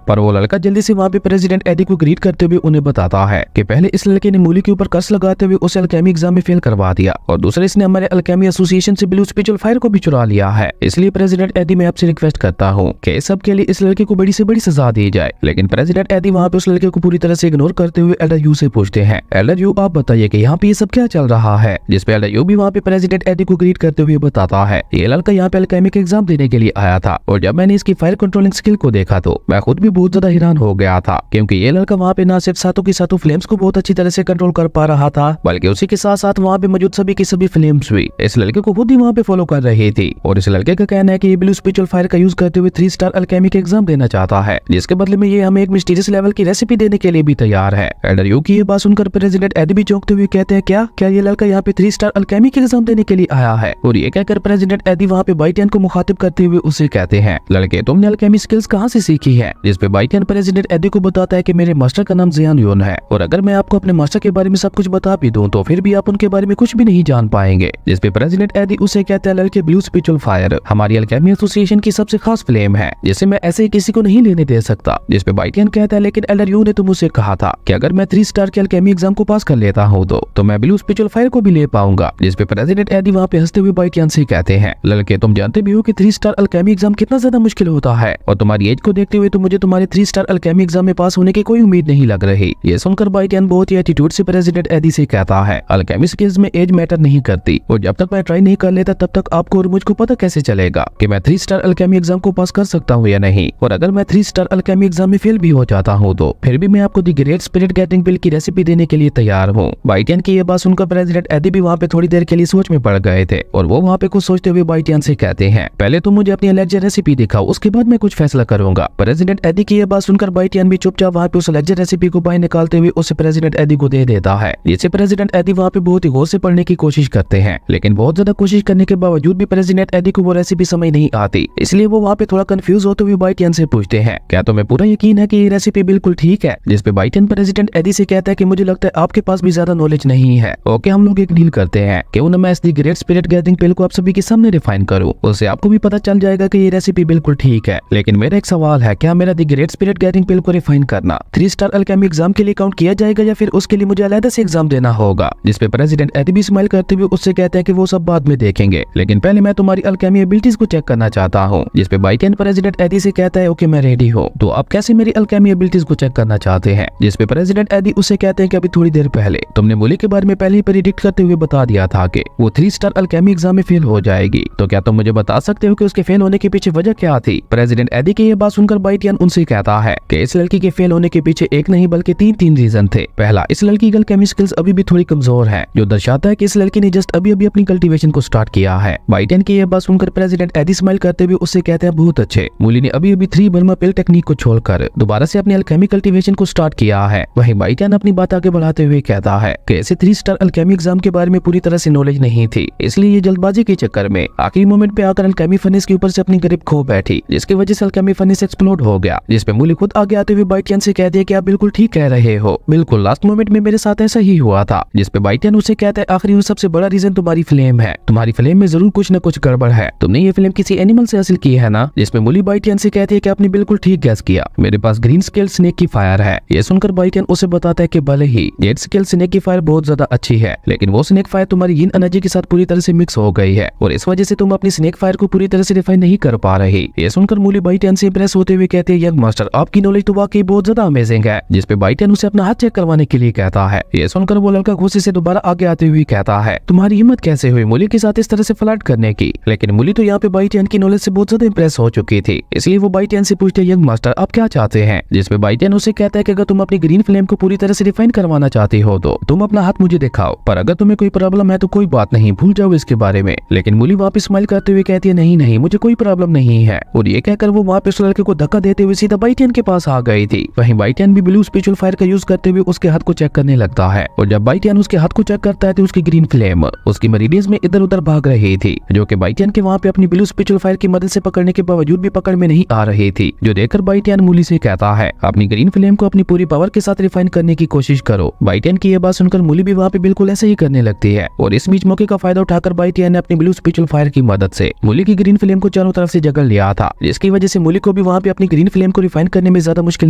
पर वो लड़का जल्दी से वहाँ पे प्रेसिडेंट एडी को ग्रीट करते हुए उन्हें बताता है कि पहले इस लड़के ने मूली के ऊपर कर्स लगाते हुए उसे अल्केमी एग्जाम में फेल करवा दिया और दूसरे इसने हमारे अल्केमी एसोसिएशन से ब्लू स्पिरिचुअल फायर को भी चुरा लिया है। इसलिए प्रेसिडेंट एडी मैं आपसे रिक्वेस्ट करता हूँ कि इस सब के लिए इस लड़के को बड़ी से बड़ी सजा दी जाए। लेकिन प्रेसिडेंट एडी वहाँ पे उस लड़के को पूरी तरह से इग्नोर करते हुए एल्डर यू से पूछते हैं एल्डर यू आप बताइए कि यहाँ पे ये सब क्या चल रहा है। जिसपे एल्डर यू भी वहाँ पे प्रेसिडेंट एडी को ग्रीट करते हुए बताता है ये लड़का यहाँ पे अल्केमी के एग्जाम देने के लिए आया था और जब मैंने इसकी फायर कंट्रोलिंग स्किल को देखा तो मैं खुद भी बहुत ज्यादा हैरान हो गया था क्योंकि ये लड़का वहाँ पे न सिर्फ सातों की सातों फ्लेम्स को बहुत अच्छी तरह से कंट्रोल कर पा रहा था बल्कि उसी के साथ साथ वहाँ पे मौजूद सभी की सभी फ्लेम्स भी इस लड़के को खुद ही वहाँ पे फॉलो कर रही थी। और इस लड़के का कहना है कि ये ब्लू स्पिरिचुअल फायर का यूज करते हुए 3 स्टार अल्केमी के एग्जाम देना चाहता है जिसके बदले में ये हमें एक मिस्टीरियस लेवल की रेसिपी देने के लिए भी तैयार है। एल्डर यू की ये बात सुनकर प्रेसिडेंट एडी भी चौंकते हुए कहते हैं क्या ये लड़का यहाँ पे 3 स्टार अल्केमी के एग्जाम देने के लिए आया है। और ये कहकर प्रेसिडेंट एडी वहाँ पे बाइटियन को मुखातिब करते हुए उसे कहते हैं लड़के तुमने अल्केमी स्किल्स कहाँ से सीखी है। जिसपे बाइटियन प्रेसिडेंट एडी को बताता है कि मेरे मास्टर का नाम जियान यून है और अगर मैं आपको अपने मास्टर के बारे में सब कुछ बता भी दूं तो फिर भी आप उनके बारे में कुछ भी नहीं जान पाएंगे। जिसपे प्रेसिडेंट एडी उसे कहता है लड़के ब्लू स्पिरिचुअल फायर हमारी अल्केमी एसोसिएशन की सबसे खास फ्लेम है जिसे मैं ऐसे ही किसी को नहीं लेने दे सकता। जिसपे बाइटियन कहता है लेकिन एल्डर यू ने तो मुझसे कहा था कि अगर मैं 3 स्टार के अल्केमी एग्जाम को पास कर लेता हूँ तो मैं ब्लू स्पिरिचुअल फायर को भी ले पाऊंगा। जिसपे प्रेसिडेंट एडी वहाँ पे हंसते हुए बाइटियन से कहते हैं लड़के तुम जानते भी हो कि 3 स्टार अल्केमी एग्जाम कितना ज्यादा मुश्किल होता है और तुम्हारी एज को देखते हुए तो मुझे तुम्हारे 3 स्टार अल्केमी एग्जाम में पास होने की कोई उम्मीद नहीं लग रही। ये सुनकर बाइटियन बहुत ही एटीट्यूड से प्रेसिडेंट एडी से कहता है अल्केमी स्किल्स में एज मैटर नहीं करती और जब तक मैं ट्राई नहीं कर लेता तब तक आपको और मुझको पता कैसे चलेगा कि मैं 3 स्टार अल्केमी एग्जाम को पास कर सकता हूँ या नहीं। और अगर मैं 3 स्टार अल्केमी एग्जाम में फेल भी हो जाता हूँ तो फिर भी मैं आपको द ग्रेट स्पिरिट गेटिंग पिल की रेसिपी देने के लिए तैयार हूँ। बाइटियन की ये बात सुनकर प्रेसिडेंट एडी भी वहाँ पे थोड़ी देर के लिए सोच में पड़ गए थे और वो वहाँ पे कुछ सोचते हुए बाइटियन से कहते हैं पहले तुम मुझे अपनी एलेक्जर रेसिपी दिखाओ उसके बाद मैं कुछ फैसला करूंगा। प्रेसिडेंट एडी की ये बात सुनकर बाइटियन भी चुपचाप वहाँ पे उस एलेक्जर रेसिपी को बाहर निकालते हुए उसे प्रेसिडेंट एडी को दे देता है। जिसे प्रेसिडेंट एडी वहाँ पे बहुत ही गौर से पढ़ने की कोशिश करते हैं लेकिन बहुत ज्यादा कोशिश करने के बावजूद भी प्रेसिडेंट एडी को वो रेसिपी समझ नहीं आती। इसलिए वो वहाँ पे थोड़ा कंफ्यूज होते हुए बाइटियन से पूछते हैं क्या तुम्हें पूरा यकीन है कि ये रेसिपी बिल्कुल ठीक है। जिसपे बाइटियन प्रेसिडेंट एडी से कहता है कि मुझे लगता है आपके पास भी ज्यादा नॉलेज नहीं है। ओके हम लोग एक डील करते हैं क्यों ना मैं इस द ग्रेट स्पिरिट गैदरिंग पिल को आप सभी के सामने रिफाइन करूं करूँ, उससे आपको भी पता चल जाएगा कि ये रेसिपी बिल्कुल ठीक है। लेकिन मेरा एक सवाल है, क्या मेरा द ग्रेट स्पिरिट गेटिंग पिल को रिफाइन करना 3 स्टार अल्केमी एग्जाम के लिए काउंट किया जाएगा, या फिर उसके लिए मुझे अलग से एग्जाम देना होगा? जिसपे प्रेसिडेंट एडी भी स्माइल करते हुए उससे कहते हैं कि वो सब बाद में देखेंगे, लेकिन पहले मैं तुम्हारी अल्केमी एबिलिटीज को चेक करना चाहता हूँ। जिसपे बाइटियन प्रेसिडेंट एडी से कहता है ओके मैं रेडी हूँ, तो आप कैसे मेरी अल्केमी एबिलिटीज को चेक करना चाहते हैं? जिसपे प्रेसिडेंट एडी उससे कहते हैं कि अभी थोड़ी देर पहले तुमने मूली के बारे में पहले ही प्रेडिक्ट करते हुए बता दिया था कि वो 3 स्टार अल्केमी एग्जाम में फेल हो जाएगी, तो क्या तुम मुझे बता सकते हो कि उसके फेल होने के पीछे वजह क्या थी? प्रेसिडेंट एडी की ये बात सुनकर बाइटियन उनसे कहता है कि इस लड़की के फेल होने के पीछे एक नहीं बल्कि तीन रीजन थे। पहला, इस लड़की की अल्केमी स्किल्स अभी भी थोड़ी कमजोर है, जो दर्शाता है कि इस लड़की ने जस्ट अभी अपनी कल्टीवेशन को स्टार्ट किया है। बाइटियन की यह बात सुनकर प्रेसिडेंट एडी स्माइल करते हुए उससे कहते हैं बहुत अच्छे, मूली ने अभी 3 बर्मा पिल टेक्निक को छोड़कर दोबारा से अपनी अल्केमी कल्टीवेशन को स्टार्ट किया है। वहीं बाइटियन अपनी बात आगे बढ़ाते हुए कहता है कि इसे 3 स्टार अल्केमी एग्जाम के बारे में पूरी तरह से नॉलेज नहीं थी, इसलिए ये जल्दबाजी के चक्कर में आखिरी मोमेंट पे आकर अल्केमी फर्नेस के ऊपर से अपनी ग्रिप खो बैठी, जिसकी वजह से अल्केमी फर्नेस एक्सप्लोड हो गया। जिसपे मूली खुद आगे आते हुए बाइटियन से कहती है कि आप बिल्कुल ठीक कह रहे हो, बिल्कुल लास्ट मोमेंट में मेरे साथ ऐसा ही हुआ था। जिसपे बाइटियन उसे कहता है आखिरी सबसे बड़ा रीजन तुम्हारी फ्लेम है, तुम्हारी फ्लेम में जरूर कुछ न कुछ गड़बड़ है, तुमने ये फ्लेम किसी एनिमल से हासिल की है ना? जिसपे मूली बाइटियन से कहती है कि आपने बिल्कुल ठीक गैस किया, मेरे पास ग्रीन स्केल स्नेक की फायर है। ये सुनकर बाइटियन उसे बताता है कि भले ही रेड स्केल स्नेक की फायर बहुत ज्यादा अच्छी है, लेकिन वो स्नेक फायर तुम्हारी यिन एनर्जी के साथ पूरी तरह से मिक्स हो गई है और इस वजह से तुम अपनी स्नेक फायर को पूरी तरह से रिफाइन नहीं कर पा रही। ये सुनकर मूली बाइटियन से इंप्रेस होते हुए कहते हैं यंग मास्टर आपकी नॉलेज तो वाकई बहुत ज्यादा अमेजिंग है। जिसपे बाइटियन उसे अपना हाथ चेक करवाने के लिए कहता है। ये सुनकर वो लड़का गुस्से से दोबारा आगे आते हुए कहता है तुम्हारी हिम्मत कैसे हुई मूली के साथ इस तरह से फ्लर्ट करने की? लेकिन मूली तो यहाँ पे बाइटियन की नॉलेज से बहुत ज्यादा इंप्रेस हो चुकी थी, इसलिए वो बाइटियन से पूछते यंग मास्टर आप क्या चाहते हैं? जिसपे बाइटियन उसे कहता है कि अगर तुम अपनी ग्रीन फ्लेम को पूरी तरह से रिफाइन करवाना चाहती हो तो तुम अपना हाथ मुझे दिखाओ, पर अगर तुम्हें कोई प्रॉब्लम है तो कोई बात नहीं, भूल जाओ इसके बारे में। लेकिन मूली वापस स्माइल करते हुए कहती है नहीं नहीं मुझे कोई प्रॉब्लम नहीं है, और ये कहकर वो वापस लड़के को धक्का देते हुए सीधा बाइटियन के पास आ गई थी। वहीं बाइटियन भी ब्लू स्पिरिचुअल फायर का यूज करते हुए उसके हाथ को चेक करने लगता है, और जब बाइटियन उसके हाथ को चेक करता है तो उसकी ग्रीन फ्लेम उसकी मेरिडियंस में इधर उधर भाग रही थी, जो कि बाइटियन के वहाँ पे अपनी ब्लू स्पिरिचुअल फायर की मदद से पकड़ने के बावजूद भी पकड़ में नहीं आ रही थी। जो देखकर बाइटियन मूली से कहता है अपनी ग्रीन फ्लेम को अपनी पूरी पावर के साथ रिफाइन करने की कोशिश करो। बाइटियन की यह बात सुनकर मूली भी वहाँ पे बिल्कुल ऐसे ही करने लगती है, और इस बीच मौके का फायदा उठाकर बाइटियन ने अपनी ब्लू स्पिरिचुअल फायर की मदद से मूली की ग्रीन फ्लेम को चारों तरफ से जगड़ लिया था, जिसकी वजह से मूली को भी वहाँ पे अपनी ग्रीन फ्लेम को रिफाइन करने में ज्यादा मुश्किल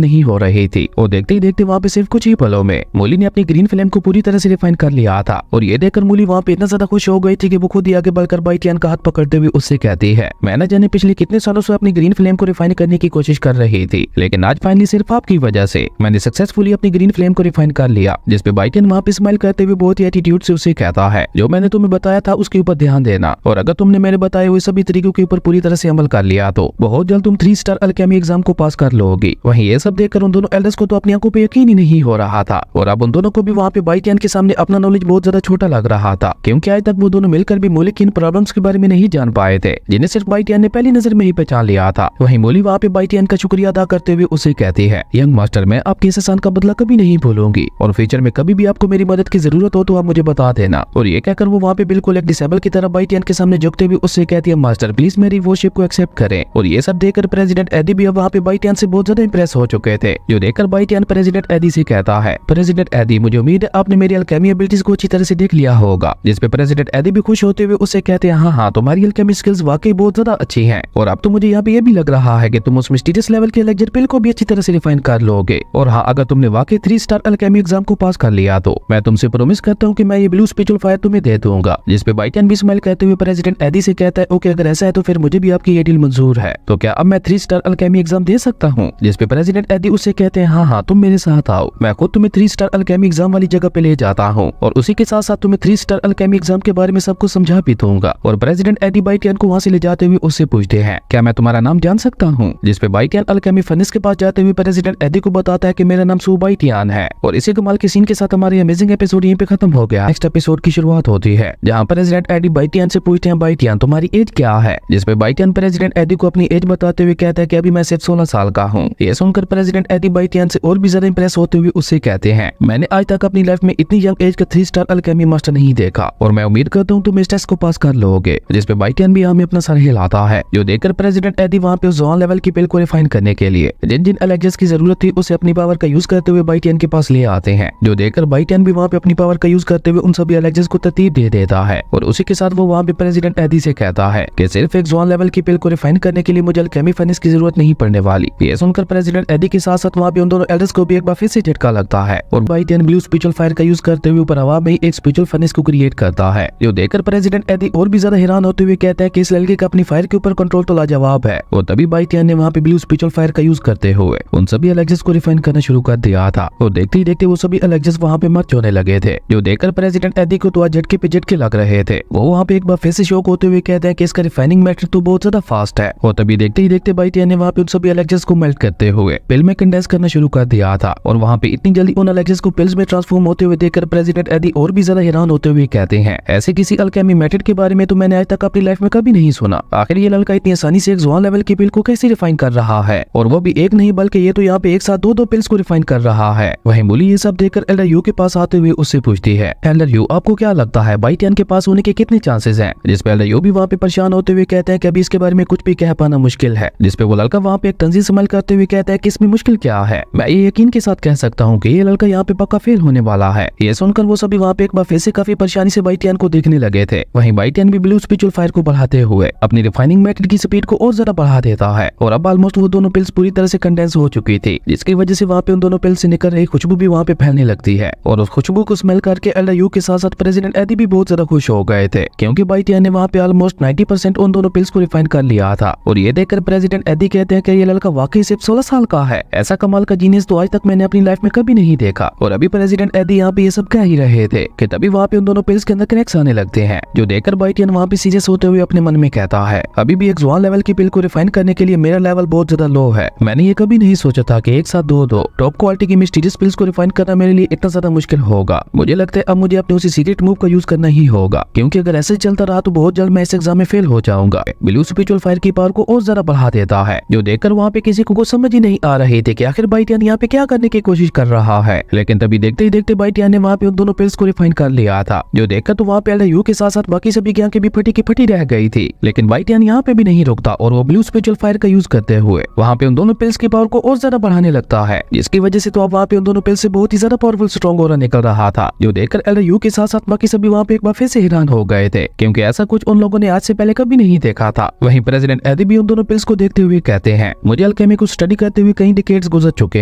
नहीं हो रही थी। और देखते ही देखते वहाँ पे सिर्फ कुछ ही पलों में मूली ने अपनी ग्रीन फ्लेम को पूरी तरह से रिफाइन कर लिया था, और ये देखकर मूली वहाँ पे इतना ज्यादा खुश हो गई थी कि वो खुद ही आगे बढ़कर बाइटियन का हाथ पकड़ते हुए उससे कहती है मैं न जाने पिछले कितने सालों से अपनी ग्रीन फ्लेम को रिफाइन करने की कोशिश कर रही थी, लेकिन आज फाइनली सिर्फ आपकी वजह से मैंने सक्सेसफुली अपनी ग्रीन फ्लेम को रिफाइन कर लिया। जिसपे बाइटियन वहाँ पे स्माइल करते हुए बहुत ही एटीट्यूड से उसे कहता है जो मैंने तुम्हें बताया था उसके ऊपर ध्यान देना, और अगर तुमने मेरे बताए हुए सभी तरीकों के ऊपर पूरी तरह से अमल कर लिया तो बहुत जल्द तुम 3 स्टार अल्केमी एग्जाम को पास कर लोगी। वहीं ये सब देखकर उन दोनों एल्डर्स को तो अपनी आंखों पे यकीन ही नहीं हो रहा था, और अब उन दोनों को भी वहाँ पे बाइटियन के सामने अपना नॉलेज बहुत ज्यादा छोटा लग रहा था, क्योंकि आज तक वो दोनों मिलकर भी मूली की इन प्रॉब्लम्स के बारे में नहीं जान पाए थे, जिन्हें सिर्फ बाइटियन ने पहली नजर में ही पहचान लिया था। वहीं मूली वहाँ पे बाइटियन का शुक्रिया अदा करते हुए उसे कहती है यंग मास्टर मैं आपके इस एहसान का बदला कभी नहीं भूलूंगी, और फ्यूचर में कभी भी आपको मेरी मदद की जरूरत हो तो आप मुझे बता देना। और ये कहकर वो वहाँ पे बिल्कुल एक डिसेबल की तरह बाइटियन के सामने झुकते हुए उससे कहती है मास्टर प्लीज मेरी वर्शिप को एक्सेप्ट करें। और ये सब देखकर प्रेसिडेंट एडी भी अब वहाँ पे बाइटियन से बहुत ज्यादा इंप्रेस हो चुके थे, जो देखकर बाइटियन प्रेसिडेंट एडी से कहता है प्रेसिडेंट एडी मुझे उम्मीद है आपने मेरी अल्केमी एबिलिटीज को अच्छी तरह से देख लिया होगा। जिसपे प्रेसिडेंट एडी भी खुश होते हुए उससे कहते हैं हाँ तुम्हारी अल्केमी स्किल्स वाकई बहुत ज्यादा अच्छी हैं, और अब तो मुझे यहाँ पे ये भी लग रहा है कि तुम उस मिस्टीरियस लेवल के एलेक्जर पिल को भी अच्छी तरह से रिफाइन कर लोगे, और हाँ अगर तुमने वाकई 3 स्टार अल्केमी एग्जाम को पास कर लिया तो मैं तुमसे प्रॉमिस करता हूँ कि मैं ये ब्लू स्पिरिचुअल फायर तुम्हें दे दूंगा। जिसपे बाइटियन भी स्माइल करते हुए प्रेसिडेंट एडी से कहता है ओके अगर ऐसा है तो फिर मुझे भी आपकी ये डील मंजूर है, तो क्या अब मैं 3 स्टार अल्केमी एग्जाम दे सकता हूँ? जिसपे प्रेसिडेंट एडी उससे कहते हैं हाँ तुम मेरे साथ आओ, मैं खुद तुम्हें 3 स्टार अल्केमी एग्जाम वाली जगह पे ले जाता हूँ, और उसी के साथ साथ तुम्हें 3 स्टार अल्केमी एग्जाम के बारे में सब कुछ समझा भी दूंगा। और प्रेसिडेंट एडी बाइटियन को वहाँ से ले जाते हुए उससे पूछते हैं क्या मैं तुम्हारा नाम जान सकता हूँ? जिसपे बाइटियन अल्केमी फर्नेस के पास जाते हुए प्रेसिडेंट एडी को बताता है कि मेरा नाम सू बाइटियन है। और इसी कमाल के सीन के साथ हमारी अमेजिंग एपिसोड यहीं पे खत्म हो गया। नेक्स्ट एपिसोड की शुरुआत होती है जहाँ प्रेसिडेंट एडी बाइटियन से पूछते हैं बाइटियन तुम्हारी एज क्या है? जिसपे बाइटियन प्रेसिडेंट एडी को अपनी एज बताते हुए कहता है कि अभी मैं सिर्फ 16 साल का हूँ। ये सुनकर प्रेसिडेंट एडी बाइटियन से और भी ज्यादा इंप्रेस होते हुए उससे कहते हैं मैंने आज तक अपनी लाइफ में इतनी यंग एज का 3 स्टार अल्केमी मास्टर नहीं देखा, और मैं उम्मीद करता हूँ तुम इस टेस्ट को पास कर लोगे। जिसपे बाइटियन भी हमें अपना सर हिलाता है, जो देखकर प्रेसिडेंट एडी वहाँ पे उस जॉन लेवल की पिल को रिफाइन करने के लिए जिन जिन एलेक्जर्स की जरूरत थी उसे अपनी पावर का यूज करते हुए बाइटियन के पास ले आते हैं, जो देखकर बाइटियन भी वहाँ पे अपनी पावर का यूज करते हुए उन सभी एलेक्जर्स को तरतीब दे देता है। और उसी के साथ वो वहाँ पे प्रेसिडेंट एडी से कहता है कि सिर्फ एक जवान लेवल की पिल को रिफाइन करने के लिए मुझे अल्केमी फर्नेस की जरूरत नहीं पड़ने वाली। ये सुनकर प्रेसिडेंट एडी के साथ साथ वहाँ पे उन दोनों एल्डर्स को भी एक बार फिर से झटका लगता है और बाइटियन ब्लू स्पिरिचुअल फायर का यूज करते हुए ऊपर हवा में ही एक स्पिरिचुअल फर्नेस को क्रिएट करता है, जो देखकर प्रेसिडेंट एडी और भी ज्यादा हैरान होते हुए कहता है कि इस लड़के का अपनी फायर के ऊपर कंट्रोल तो लाजवाब है। और तभी बाइटियन ने वहाँ पे ब्लू स्पिरिचुअल फायर का यूज करते हुए उन सभी एलेक्जेस को रिफाइन करना शुरू कर दिया था और देखते ही देखते वो सभी एलेक्जेस वहाँ पे मर्ज होने लगे थे, जो देखकर प्रेसिडेंट एडी को तो आज झटके पे झटके लग रहे थे। वो वहाँ पे एक बार फिर से शॉक होते हुए कहते हैं कि इसका रिफाइनिंग मेथड तो बहुत ज्यादा फास्ट है। और तभी देखते ही देखते बाइटियन ने वहाँ पे उन सभी एलेक्जेस को मेल्ट करते हुए पिल में कंडेंस करना शुरू कर दिया था और वहाँ पे इतनी जल्दी उन एलेक्जेस को पिल्स में ट्रांसफॉर्म होते हुए देखकर प्रेसिडेंट एडी और भी ज्यादा हैरान होते हुए कहते हैं, ऐसे किसी अल्केमी मेथड के बारे में तो मैंने आज तक अपनी लाइफ में कभी नहीं सुना। आखिर ये लड़का इतनी आसानी से एक जवान लेवल की पिल को कैसे रिफाइन कर रहा है, और वो भी एक नहीं बल्कि ये तो यहाँ पे एक साथ दो पिल्स को रिफाइन कर रहा है। वहीं मूली ये सब देखकर एल्डर यू के पास आते हुए उससे पूछती है, एल्डर यू आपको क्या लगता है बाइटियन के पास होने के कितने चांसेस हैं? जिसपे एल्डर यू भी वहाँ पे परेशान होते हुए कहते हैं कि अभी इसके बारे में कुछ भी कह पाना मुश्किल है। जिसपे वो लड़का वहाँ पे एक तंजील स्माइल करते हुए कहता है कि इसमें मुश्किल क्या है, मैं ये यकीन के साथ कह सकता हूँ कि ये लड़का यहाँ पे पक्का फेल होने वाला है। ये सुनकर वो सभी वहाँ पे एक बार फिर से काफी परेशानी से बाइटियन को देखने लगे थे। वहीं बाइटियन भी ब्लू स्पिरिचुअल फायर को बढ़ाते हुए अपनी रिफाइनिंग मेथड की स्पीड को और ज्यादा बढ़ा देता है और अब ऑलमोस्ट वो दोनों पिल्स पूरी तरह से कंडेंस हो चुकी थी, जिसकी वजह से वहाँ पे उन दोनों पिल्स से निकल रही खुशबू भी वहाँ पे फैलने लगती है। और उस खुशबू को स्मेल करके एल्डर यू के साथ साथ प्रेसिडेंट एडी भी बहुत ज्यादा खुश हो गए थे, क्योंकि बाइटियन ने वहाँ पे ऑलमोस्ट 90% उन दोनों पिल्स को रिफाइन कर लिया था। और ये देखकर प्रेसिडेंट एडी कहते हैं कि ये लड़का वाकई सिर्फ 16 साल का है, ऐसा कमाल का जीनियस तो आज तक मैंने अपनी लाइफ में कभी नहीं देखा। और अभी प्रेसिडेंट एडी यहाँ पे ये सब कह ही रहे थे कि तभी वहाँ पे उन दोनों पिल्स के अंदर क्रैक्स आने लगते हैं, जो देखकर बाइटियन वहाँ पे सीरियस होते हुए अपने मन में कहता है, अभी भी एक जवान लेवल की पिल को रिफाइन करने के लिए मेरा लेवल बहुत ज्यादा लो है। मैंने ये कभी नहीं सोचा था कि एक साथ दो टॉप क्वालिटी की मिस्टीरियस पिल्स को रिफाइन करना मेरे लिए इतना ज्यादा मुश्किल होगा। मुझे लगता है अब मुझे अपने उसी सीक्रेट मूव का यूज करना ही होगा, क्योंकि अगर ऐसे चलता रहा तो बहुत जल्द मैं इस एग्जाम में फेल हो जाऊंगा। ब्लू स्पिरिचुअल फायर की पावर को और ज्यादा बढ़ा देता है, जो देखकर वहाँ पे किसी को समझ ही नहीं आ रही थी कि आखिर बाइटियन यहाँ पे क्या करने की कोशिश कर रहा है। लेकिन तभी देखते ही देखते बाइटियन ने वहाँ पे उन दोनों पिल्स को रिफाइन कर लिया था, जो देखकर तो वहाँ पे एल्डर यू के साथ साथ बाकी सभी की आंखें भी फटी की फटी रह गई थी। लेकिन बाइटियन यहाँ पे भी नहीं रुकता और वो ब्लू स्पिरिचुअल फायर का यूज करते हुए वहाँ पे उन दोनों पिल्स की पावर को और ज्यादा बढ़ाने लगता है, जिसकी वजह से तो अब वहाँ पे उन दोनों पिल्स से बहुत ही ज्यादा पावरफुल स्ट्रॉन्ग ऑरा निकल रहा था, जो देखकर एल्डर यू के साथ साथ बाकी सभी वहाँ पे एक बार फिर से हैरान हो गए थे, क्योंकि ऐसा कुछ उन लोगों ने आज से पहले कभी नहीं देखा था। वहीं प्रेसिडेंट एडी भी उन दोनों पिल्स को देखते हुए कहते हैं, मुझे अल्केमी को स्टडी करते हुए कई डिकेड्स गुजर चुके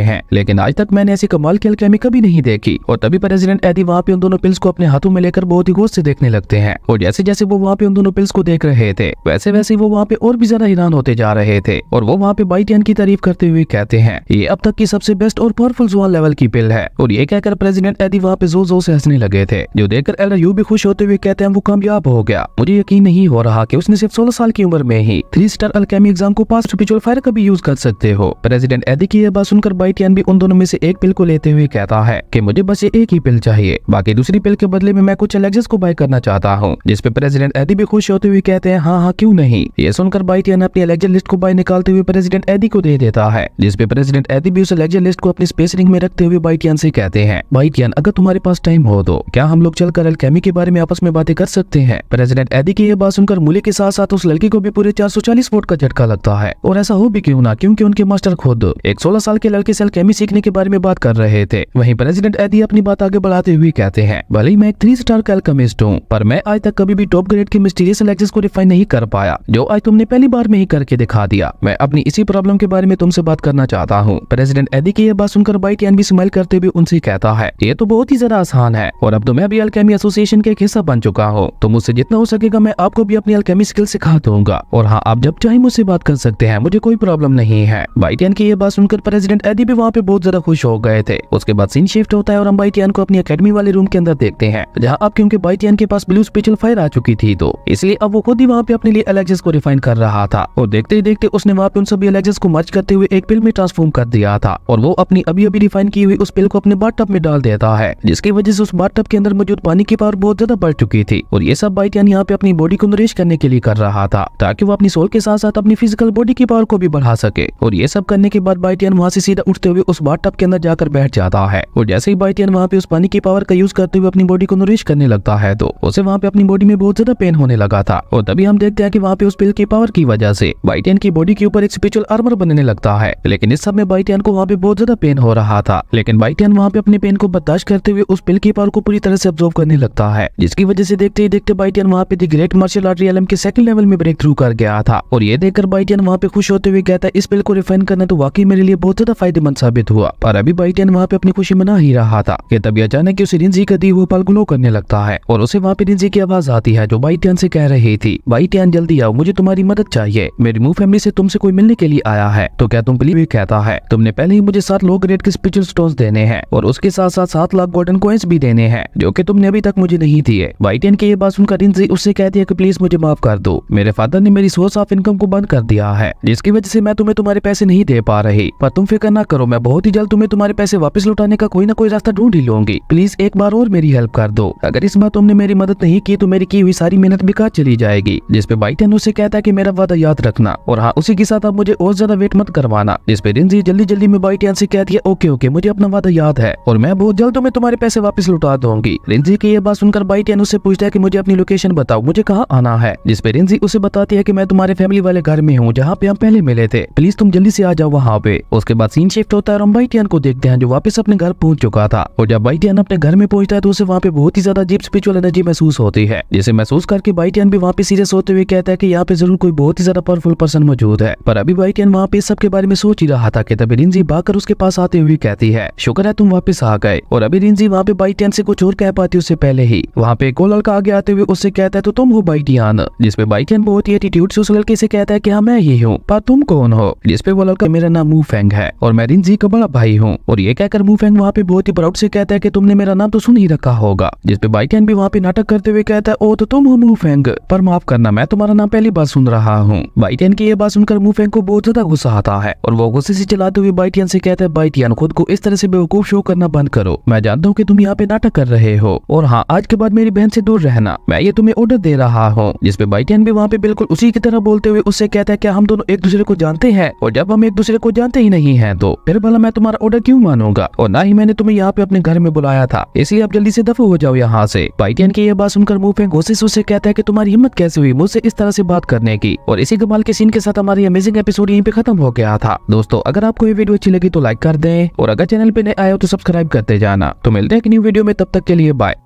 हैं, लेकिन आज तक मैंने ऐसी कमाल की अल्केमी कभी नहीं देखी। और तभी प्रेसिडेंट एडी वहाँ पे उन दोनों पिल्स को अपने हाथों में लेकर बहुत ही गौर से देखने लगते हैं, और जैसे जैसे वो वहाँ पे उन दोनों पिल्स को देख रहे थे वैसे वैसे वो वहाँ पे और भी ज्यादा हैरान होते जा रहे थे। और वो वहाँ पे बाइटियन की तारीफ करते हुए कहते हैं, ये अब तक की सबसे बेस्ट और पावरफुल जवान लेवल की पिल है। और ये कहकर प्रेसिडेंट एडी वहाँ पे जोर जोर से हंसने लगे थे, जो देखकर एल्डर यू भी खुश होते हुए कहते हैं, वो कामयाब हो गया। मुझे यकीन नहीं हो रहा कि उसने सिर्फ 16 साल की उम्र में ही 3 स्टार अल्केमी एग्जाम को पास स्पिरिचुअल फायर का भी यूज कर सकते हो। प्रेसिडेंट एडी की यह बात सुनकर बाइटियन भी उन दोनों में से एक पिल को लेते हुए कहता है कि मुझे बस ये एक ही पिल चाहिए, बाकी दूसरी पिल के बदले में मैं कुछ एलेक्जेस को बाय करना चाहता हूँ। जिसपे प्रेसिडेंट एडी भी खुश होते हुए कहते हैं, हाँ क्यों नहीं। ये सुनकर बाइटियन अपनी एलेक्जेस लिस्ट को बाय निकालते हुए प्रेसिडेंट एडी को दे देता है, जिसपे प्रेसिडेंट एडी भी उस एलेक्जेस लिस्ट को अपनी स्पेस रिंग में रखते हुए बाइटियन से कहते हैं, बाइटियन अगर तुम्हारे पास टाइम हो तो क्या हम लोग चलकर अल्केमी के बारे में आपस में बातें कर सकते हैं। प्रेसिडेंट एडी की यह बात सुनकर मूली के साथ साथ उस लड़की को भी पूरे 440 वोट का झटका लगता है, और ऐसा हो भी क्यों ना, क्योंकि उनके मास्टर खुद एक 16 साल के लड़के से अल्केमी सीखने के बारे में बात कर रहे थे। वहीं प्रेसिडेंट एडी अपनी बात आगे बढ़ाते हुए कहते हैं, भले ही मैं एक 3 स्टार का अल्केमिस्ट हूँ, पर मैं आज तक कभी भी टॉप ग्रेड के मिस्टीरियस एलेक्जेस को रिफाइन नहीं कर पाया, जो आज तुमने पहली बार में ही करके दिखा दिया। मैं अपनी इसी प्रॉब्लम के बारे में तुमसे बात करना चाहता हूँ। प्रेसिडेंट एडी की यह बात सुनकर बाइटियन भी स्माइल करते हुए उनसे कहता है, ये तो बहुत ही ज्यादा आसान है, और अब तो मैं भी अल्केमी एसोसिएशन के एक हिस्सा बन चुका हूँ, तो मुझसे जितना हो सकेगा मैं आपको भी अपनी अल्केमी स्किल सिखा दूंगा, और हाँ आप जब चाहे मुझसे बात कर सकते हैं, मुझे कोई प्रॉब्लम नहीं है। बाइटियन की ये बात सुनकर प्रेसिडेंट एडी भी वहाँ पे बहुत ज्यादा खुश हो गए थे। उसके बाद सीन शिफ्ट होता है और हम बाइटियन को अपनी एकेडमी वाले रूम के अंदर देखते हैं, जहाँ अब क्योंकि बाइटियन के पास ब्लू स्पिरिचुअल फायर आ चुकी थी, तो इसलिए अब वो खुद ही वहाँ पे अपने लिए एलेक्जेस को रिफाइन कर रहा था, और देखते ही देखते उसने वहाँ पे उन सभी एलेक्जेस को मर्ज करते हुए एक पिल में ट्रांसफॉर्म कर दिया था, और वो अपनी अभी अभी रिफाइन की हुई उस पिल को अपने बाथ टब में डाल देता है, जिसकी वजह से उस बाथ टब के अंदर मौजूद पानी की पावर बहुत ज्यादा बढ़ चुकी थी। और ये सब बाइटियन यहाँ पे अपनी बॉडी को नरिश करने के लिए कर रहा था, ताकि वो अपनी सोल के साथ साथ अपनी फिजिकल बॉडी की पावर को भी बढ़ा सके। और ये सब करने के बाद बाइटियन वहाँ से सीधा उठते हुए उस बाथ टब के अंदर जाकर बैठ जाता है, और जैसे ही बाइटियन वहाँ पे उस पानी की पावर का यूज करते हुए अपनी बॉडी को नरिश करने लगता है, तो उसे वहाँ पे अपनी बॉडी में बहुत ज्यादा पेन होने लगा था। और तभी हम देखते हैं कि वहाँ पे उस पिल की पावर की वजह से बाइटियन की बॉडी के ऊपर एक स्पिरिचुअल आर्मर बनने लगता है। लेकिन इस सब में बाइटियन को वहाँ पे बहुत ज्यादा पेन हो रहा था, लेकिन बाइटियन वहाँ पे अपने पेन को बर्दाश्त करते हुए उस पिल की पावर को पूरी तरह से अब्सॉर्ब करने लगता है, जिसकी वजह से देखते ही देखते बाइटियन वहाँ पे द ग्रेट मार्शल बाद रियलम के सेकंड लेवल में ब्रेक थ्रू कर गया था। और ये देखकर बाइटियन वहाँ पे खुश होते हुए कहता है इस बिल को रिफाइन करना तो वाकई मेरे लिए बहुत ज्यादा फायदेमंद साबित हुआ। पर अभी बाइटियन वहाँ पे अपनी खुशी मना ही रहा था कि तभी अचानक उसे रिंजी का दी हुआ पल ग्लो करने लगता है और उसे वहाँ पे रिंजी की आवाज आती है जो बाइटियन से कह रही थी बाइटियन जल्दी आओ, मुझे तुम्हारी मदद चाहिए, मेरी मूव फैमिली से तुमसे कोई मिलने के लिए आया है, तो क्या तुम प्लीज। कहता है तुमने पहले ही मुझे 7 लो ग्रेड के स्पिरिचुअल स्टोन्स देने हैं और उसके साथ साथ 7 लाख गोल्डन कॉइंस भी देने हैं जो कि तुमने अभी तक मुझे नहीं दिए। बाइटियन की ये बात सुनकर रिंजी उससे कहती है कि प्लीज मुझे माफ कर दो, मेरे फादर ने मेरी सोर्स ऑफ इनकम को बंद कर दिया है जिसकी वजह से मैं तुम्हें तुम्हारे पैसे नहीं दे पा रही, पर तुम फिक्र ना करो, मैं बहुत ही जल्द तुम्हें तुम्हारे पैसे वापस लौटाने का कोई ना कोई रास्ता ढूंढ ही लूंगी, प्लीज एक बार और मेरी हेल्प कर दो, अगर इस बार तुमने मेरी मदद नहीं की तो मेरी की हुई सारी मेहनत बेकार चली जाएगी। जिसपे बाइटियन उससे कहता है कि मेरा वादा याद रखना और हाँ उसी के साथ आप मुझे और ज्यादा वेट मत करवाना। जिसपे रिंजी जल्दी जल्दी में बाइटियन से कहती है ओके ओके मुझे अपना वादा याद है और मैं बहुत जल्द तुम्हें तुम्हारे पैसे वापस लौटा दूंगी। रिंजी की ये बात सुनकर बाइटियन उससे पूछता है कि मुझे अपनी लोकेशन बताओ, मुझे कहाँ आना है। जिसपे रिंजी उसे बताती है कि मैं तुम्हारे फैमिली वाले घर में हूँ जहाँ पे हम पहले मिले थे, प्लीज तुम जल्दी से आ जाओ वहाँ पे। उसके बाद सीन शिफ्ट होता है और हम बाइटियन को देखते हैं जो वापस अपने घर पहुंच चुका था और जब बाइटियन अपने घर में पहुंचता है तो उसे वहाँ पे बहुत ही ज्यादा अजीब स्पिरिचुअल एनर्जी महसूस होती है, जिसे महसूस करके बाइटियन भी वहाँ पे सीरियस होते हुए कहता है कि यहाँ पे जरूर कोई बहुत ही ज्यादा पावरफुल पर्सन मौजूद है। पर अभी बाइटियन वहाँ पे सबके बारे में सोच ही रहा था कि तभी रिंजी भागकर उसके पास आते हुए कहती है शुक्र है तुम वापस आ गए। और अभी रिंजी वहाँ पे बाइटियन से कुछ और कह पाती उससे पहले ही वहाँ पे एक और लड़का आगे आते हुए उससे कहता है तो तुम हो बाइटियन। जिसपे बाइटियन बहुत ही एटीट्यूड से उस लड़के से कहता है कि हाँ मैं ही हूँ, पर तुम कौन हो। जिसपे वो लड़का मेरा नाम मू फेंग है और मैं रिंजी का बड़ा भाई हूँ। और ये कहकर मू फेंग वहाँ पे बहुत ही प्राउड से कहता है कि तुमने मेरा नाम तो सुन ही रखा होगा। जिसपे बाइटियन भी वहाँ पे नाटक करते हुए कहता है ओ तो तुम हो मू फेंग, पर माफ करना मैं तुम्हारा नाम पहली बार सुन रहा हूँ। बाइटियन की ये बात सुनकर मू फेंग को बहुत ज्यादा गुस्सा आता है और वो गुस्से से चलाते हुए बाइटियन से कहता है बाइटियन खुद को इस तरह से बेवकूफ शो करना बंद करो, मैं जानता हूँ कि तुम यहाँ पे नाटक कर रहे हो और हाँ आज के बाद मेरी बहन से दूर रहना, मैं ये तुम्हें ऑर्डर दे रहा हूँ। जिसपे बाइटियन भी वहाँ पे बिल्कुल उसी की तरह बोलते हुए उससे कहता है क्या हम दोनों एक दूसरे को जानते हैं, और जब हम एक दूसरे को जानते ही नहीं है तो फिर भला मैं तुम्हारा ऑर्डर क्यों मानूंगा, और ना ही मैंने तुम्हें यहाँ पे अपने घर में बुलाया था, इसलिए आप जल्दी से दफा हो जाओ यहाँ से। बाइटियन की ये बात सुनकर मू फेंग गुस्से से उससे कहता है कि तुम्हारी हिम्मत कैसे हुई मुझसे इस तरह से बात करने की। और इसी कमाल के सीन के साथ हमारी अमेजिंग एपिसोड यहीं पे खत्म हो गया था। दोस्तों अगर आपको ये वीडियो अच्छी लगी तो लाइक कर दें और अगर चैनल पे नए आए हो तो सब्सक्राइब करते जाना। तो मिलते हैं एक न्यू वीडियो में, तब तक के लिए बाय।